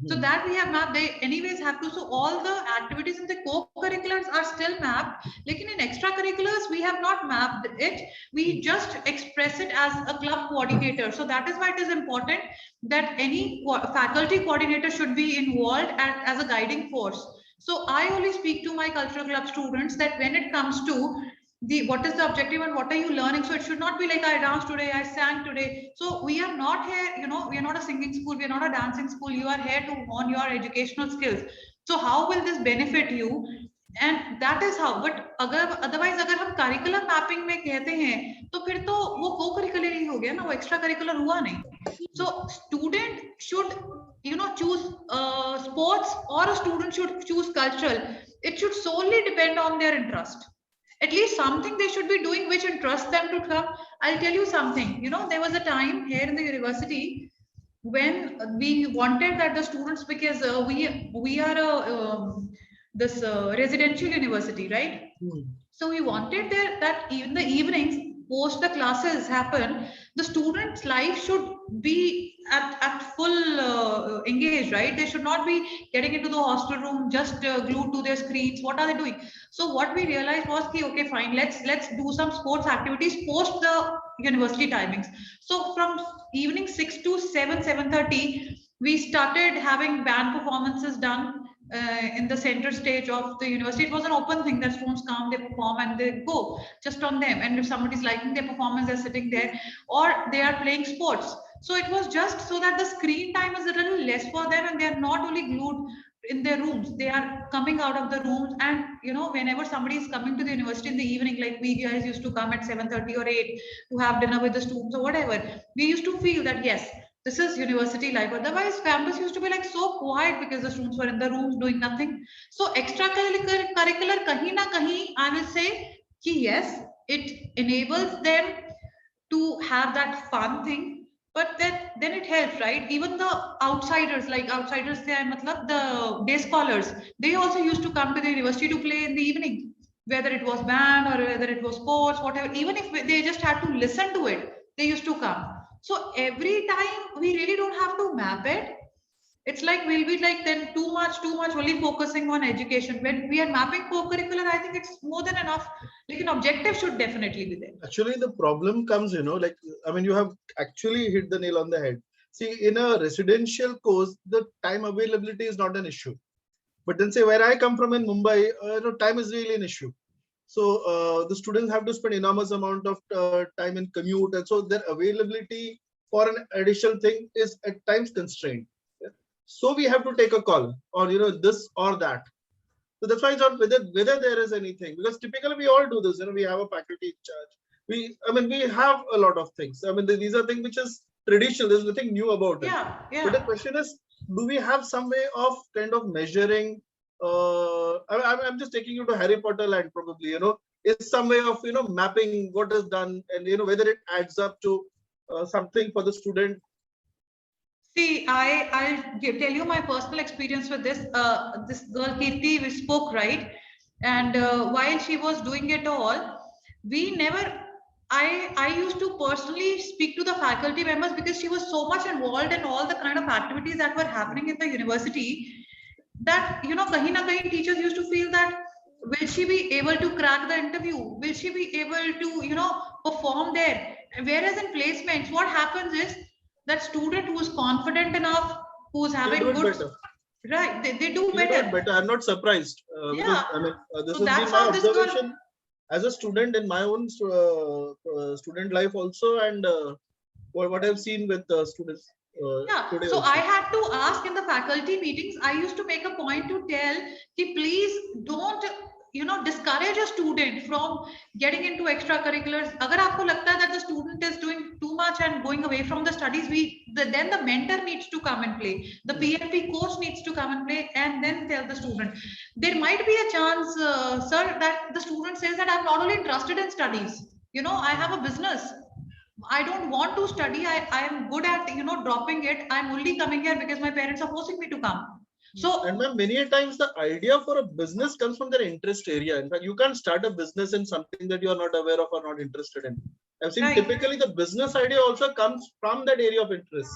So that we have mapped. They anyways have to. So all the activities in the co-curriculars are still mapped. Like in extracurriculars, we have not mapped it. We just express it as a club coordinator. So that is why it is important that any faculty coordinator should be involved as a guiding force. So I only speak to my cultural club students that when it comes to what is the objective and what are you learning, so it should not be like I danced today, I sang today. So we are not here, we are not a singing school, we are not a dancing school. You are here to hone your educational skills. So how will this benefit you? And that is how. But otherwise अगर हम curriculum mapping में कहते हैं तो फिर तो वो co-curricular ही हो गया ना, वो extra curricular हुआ नहीं. So student should choose sports, or a student should choose cultural. It should solely depend on their interest. At least something they should be doing which interests them to come. I'll tell you something. There was a time here in the university when we wanted that the students, because we are a this residential university, right? So we wanted that even the evenings post the classes happen, the students' life should be at full engaged, right? They should not be getting into the hostel room just glued to their screens. What are they doing? So what we realized was, okay, fine, let's do some sports activities post the university timings. So from evening 6 to 7:30, We started having band performances done in the center stage of the university. It was an open thing that students come, they perform, and they go just on them. And if somebody's liking their performance, they're sitting there, or they are playing sports. So it was just so that the screen time is a little less for them, and they're not only glued in their rooms, they are coming out of the rooms. And whenever somebody is coming to the university in the evening, like we guys used to come at 7:30 or 8 to have dinner with the students or whatever, we used to feel that yes, this is university life. Otherwise, campus used to be like so quiet because the students were in the rooms doing nothing. So extracurricular kahin na kahin, I will say ki yes, it enables them to have that fun thing, but then it helps, right? Even the outsiders, they are matlab the day scholars, they also used to come to the university to play in the evening, whether it was band or whether it was sports, whatever. Even if they just had to listen to it, they used to come. So every time we really don't have to map it. It's like we'll be like then too much only focusing on education. When we are mapping co-curricular, I think it's more than enough. Like an objective should definitely be there. Actually, the problem comes, like, I mean, you have actually hit the nail on the head. See, in a residential course, the time availability is not an issue. But then say where I come from in Mumbai, time is really an issue. So the students have to spend enormous amount of time in commute, and so their availability for an additional thing is at times constrained. Yeah. So we have to take a call, or this or that. So that's why it's not whether there is anything, because typically we all do this. We have a faculty in charge. We have a lot of things. I mean, these are things which is traditional. There's nothing new about it. Yeah. But the question is, do we have some way of kind of measuring? I'm just taking you to Harry Potter land, probably. Is some way of mapping what is done, and whether it adds up to something for the student. See, I'll tell you my personal experience with this. This girl Kirti, we spoke, right? And while she was doing it all, we never. I used to personally speak to the faculty members because she was so much involved in all the kind of activities that were happening in the university, that kahin na kahin teachers used to feel that will she be able to crack the interview? Will she be able to perform there? Whereas in placements, what happens is that student who is confident enough, who's having good, right? They do better. I'm not surprised. Yeah. Because, this So has that's been my how this girl. observation as a student in my own student life also, and what I've seen with students. Yeah. Today So also. I had to ask in the faculty meetings. I used to make a point to tell ki please don't discourage a student from getting into extracurriculars. Agar aapko lagta hai that the student is doing too much and going away from the studies, then the mentor needs to come and play. The PLP coach needs to come and play, and then tell the student. There might be a chance, sir, that the student says that I'm not only interested in studies. I have a business. I don't want to study. I am good at dropping it. I'm only coming here because my parents are forcing me to come. So, and many a times the idea for a business comes from their interest area. In fact, you can't start a business in something that you are not aware of or not interested in. I've seen typically the business idea also comes from that area of interest.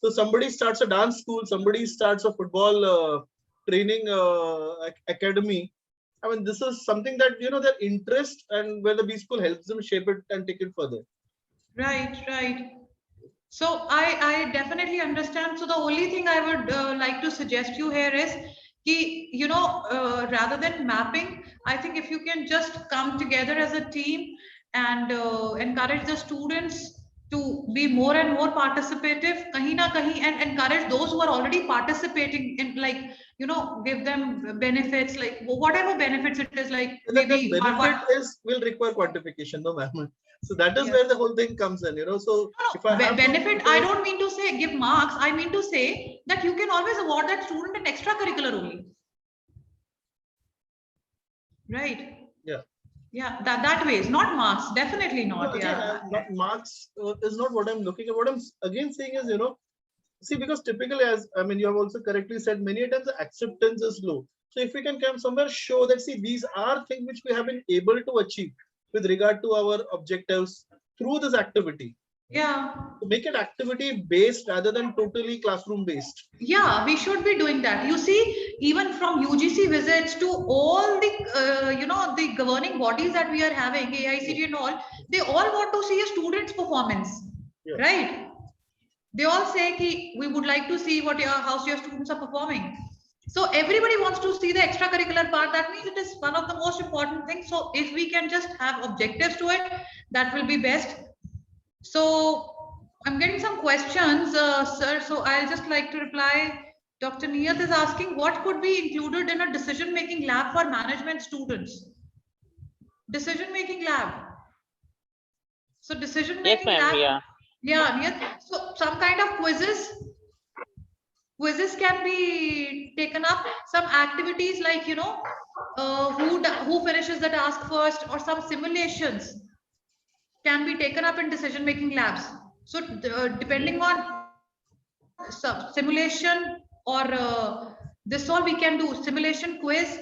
So somebody starts a dance school, somebody starts a football training academy. I mean, this is something that their interest, and where the B school helps them shape it and take it further. Right. So I definitely understand. So the only thing I would like to suggest you here is ki, rather than mapping, I think if you can just come together as a team and encourage the students to be more and more participative, kahin na kahin, and encourage those who are already participating in, like, give them benefits, like whatever benefits it is, like maybe benefit will require quantification, no ma'am. So that is where the whole thing comes in, So if I have benefit, I don't mean to say give marks. I mean to say that you can always award that student an extracurricular only. Right. Yeah, that way is not marks, definitely not. Not marks is not what I'm looking at. What I'm again saying is, see, because typically, as you have also correctly said, many times the acceptance is low. So if we can come somewhere show that, see, these are things which we have been able to achieve with regard to our objectives through this activity. Yeah. To make it activity based rather than totally classroom based. Yeah, we should be doing that. You see, even from UGC visits to all the the governing bodies that we are having, AICT and all, they all want to see a student's performance, right? They all say ki, we would like to see how your students are performing. So everybody wants to see the extracurricular part. That means it is one of the most important things. So if we can just have objectives to it, that will be best. So I'm getting some questions, sir. So I'll just like to reply. Dr. Niyat is asking what could be included in a decision-making lab for management students? Decision-making lab. So decision-making lab. Yeah, Niyat. So some kind of quizzes can be taken up. Some activities like, you know, who finishes the task first, or some simulations can be taken up in decision making labs. So depending on simulation or this all we can do simulation quiz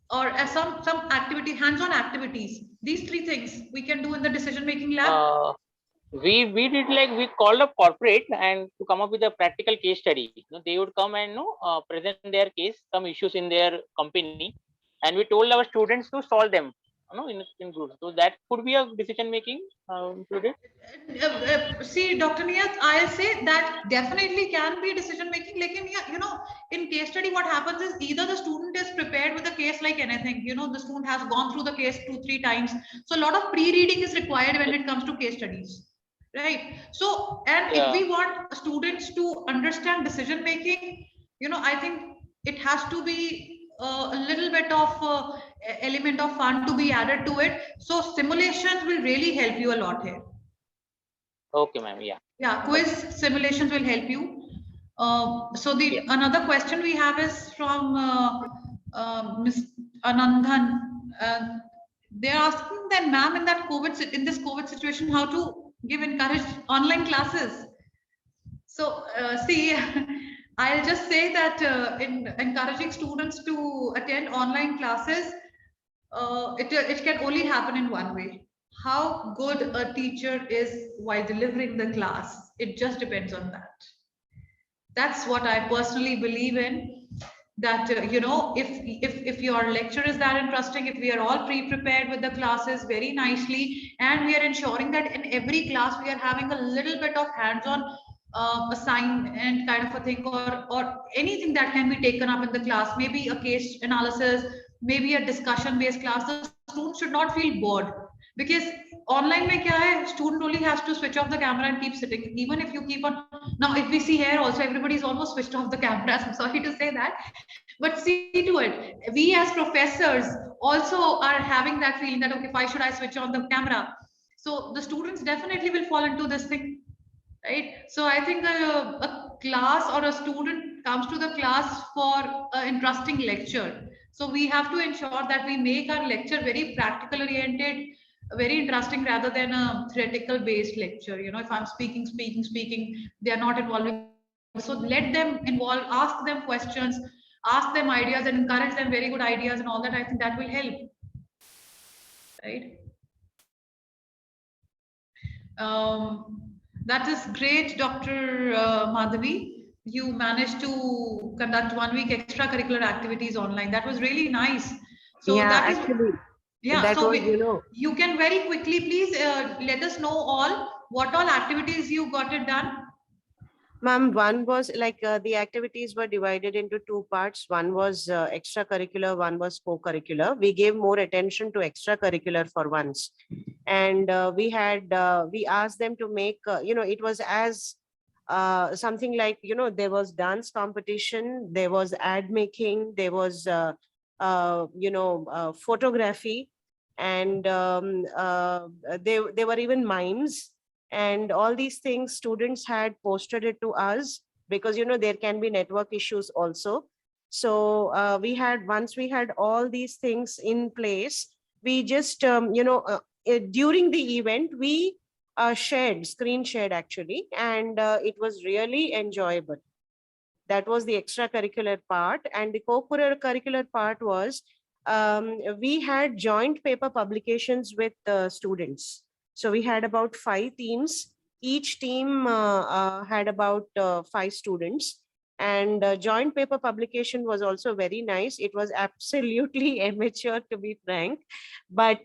or some activity, hands-on activities. These three things we can do in the decision making lab. We did like we called up corporate and to come up with a practical case study. You know, they would come and present their case, some issues in their company, and we told our students to solve them, you know, in groups. So that could be a decision making included. See, Dr. Niyat, I'll say that definitely can be decision making. Like you know, in case study, what happens is either the student is prepared with the case like anything. You know, the student has gone through the case 2-3 times. So a lot of pre-reading is required when it comes to case studies, right? So, and if we want students to understand decision making, you know, I think it has to be a little bit of element of fun to be added to it. So simulations will really help you a lot here. Okay, ma'am. Yeah. Yeah, quiz simulations will help you. So the another question we have is from Ms. Anandhan. They're asking that, ma'am, in this COVID situation, how to encourage online classes. So see, I'll just say that in encouraging students to attend online classes, it can only happen in one way. How good a teacher is while delivering the class, it just depends on that. That's what I personally believe in. That you know, if your lecture is that interesting, if we are all pre-prepared with the classes very nicely, and we are ensuring that in every class we are having a little bit of hands-on assignment kind of a thing, or anything that can be taken up in the class, maybe a case analysis, maybe a discussion-based class, the student should not feel bored. Because online mein kya hai, student only has to switch off the camera and keep sitting. Even if you keep on, now if we see here also everybody is almost switched off the cameras. I'm sorry to say that, but see to it, we as professors also are having that feeling that okay, why should I switch on the camera? So the students definitely will fall into this thing, right? So I think a class or a student comes to the class for an interesting lecture. So we have to ensure that we make our lecture very practical oriented, very interesting rather than a theoretical based lecture. You know, if I'm speaking, they are not involving. So let them involve, ask them questions, ask them ideas, and encourage them very good ideas and all that. I think that will help, right? That is great, Dr. Madhavi. You managed to conduct 1 week extracurricular activities online. That was really nice. So yeah, that is actually, yeah. that So was, you know, you can very quickly please let us know what all activities you got it done. ma'am, one was like the activities were divided into two parts. One was extracurricular, one was co-curricular. We gave more attention to extracurricular for once. And we asked them to make, you know, it was as something like, you know, there was dance competition, there was ad making, there was, you know, photography, and there were even mimes. And all these things students had posted it to us, because you know there can be network issues also. So once we had all these things in place, we just you know, during the event we screen shared actually, and it was really enjoyable. That was the extracurricular part. And the co-curricular part was we had joint paper publications with students. So we had about 5 teams. Each team had about 5 students. And joint paper publication was also very nice. It was absolutely amateur, to be frank. But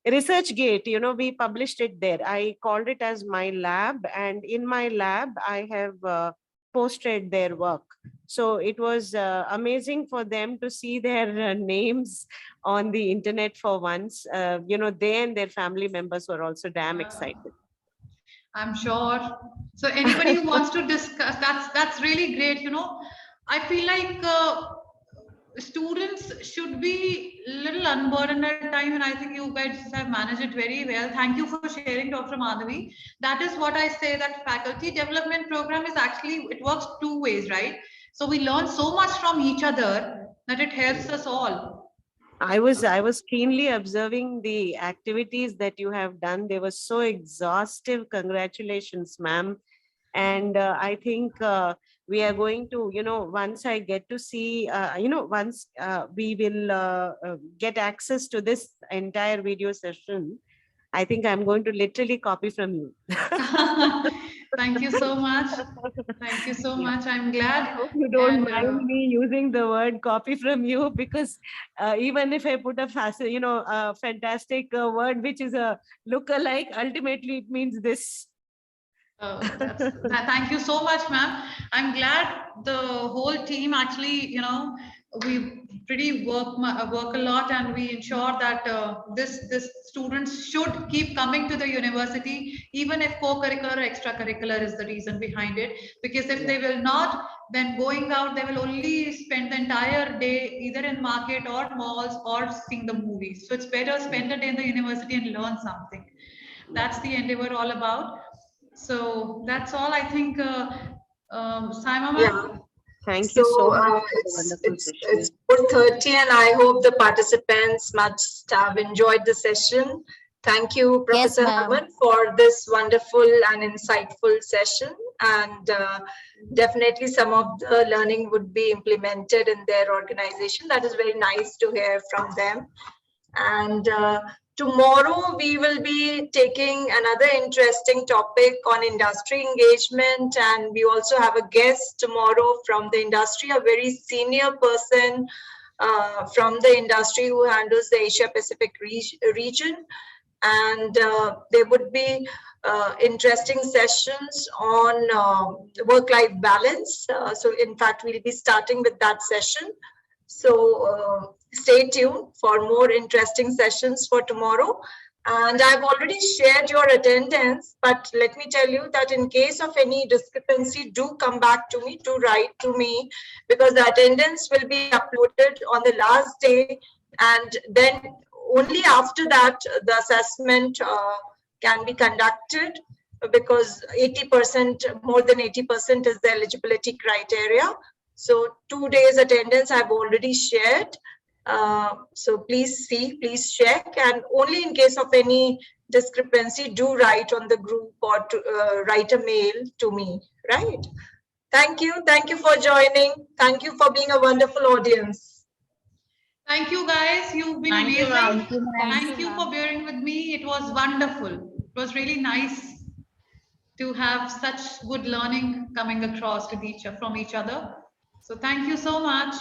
ResearchGate, you know, we published it there. I called it as my lab, and in my lab, I have posted their work. So it was amazing for them to see their names on the internet for once. You know, they and their family members were also damn excited. I'm sure. So anybody who wants to discuss, that's really great. You know, I feel like students should be a little unburdened at time, and I think you guys have managed it very well. Thank you for sharing, Dr. Madhavi. That is what I say, that faculty development program is actually, it works two ways, right? So we learn so much from each other that it helps us all. I was keenly observing the activities that you have done. They were so exhaustive. Congratulations, ma'am. And I think we are going to, you know, once I get to see, you know, once we will get access to this entire video session, I think I'm going to literally copy from you. Thank you so much. Thank you so much. I'm glad. I hope you don't And, mind me using the word copy from you, because even if I put a fantastic word which is a look-alike, ultimately it means this. Thank you so much, ma'am. I'm glad the whole team actually, you know, we pretty work a lot, and we ensure that this students should keep coming to the university, even if co-curricular or extracurricular is the reason behind it. Because if they will not, then going out, they will only spend the entire day either in market or malls or seeing the movies. So it's better spend a day in the university and learn something. That's the endeavor all about. So that's all, I think. Saima ma'am? Yeah. Thank you so much. It's 4:30, and I hope the participants must have enjoyed the session. Thank you, Professor Harman, for this wonderful and insightful session. And definitely some of the learning would be implemented in their organization. That is very nice to hear from them. And tomorrow we will be taking another interesting topic on industry engagement, and we also have a guest tomorrow from the industry, a very senior person from the industry who handles the Asia Pacific region. And there would be interesting sessions on work-life balance. So in fact, we'll be starting with that session. So stay tuned for more interesting sessions for tomorrow. And I've already shared your attendance, but let me tell you that in case of any discrepancy, do come back to me, to write to me, because the attendance will be uploaded on the last day, and then only after that the assessment can be conducted, because 80%, more than 80% is the eligibility criteria. So 2 days attendance I've already shared. So please see, please check, and only in case of any discrepancy, do write on the group or to, write a mail to me, right? Thank you for joining. Thank you for being a wonderful audience. Thank you, guys. You've been amazing. Thank you for bearing with me. It was wonderful. It was really nice to have such good learning coming across with from each other. So thank you so much.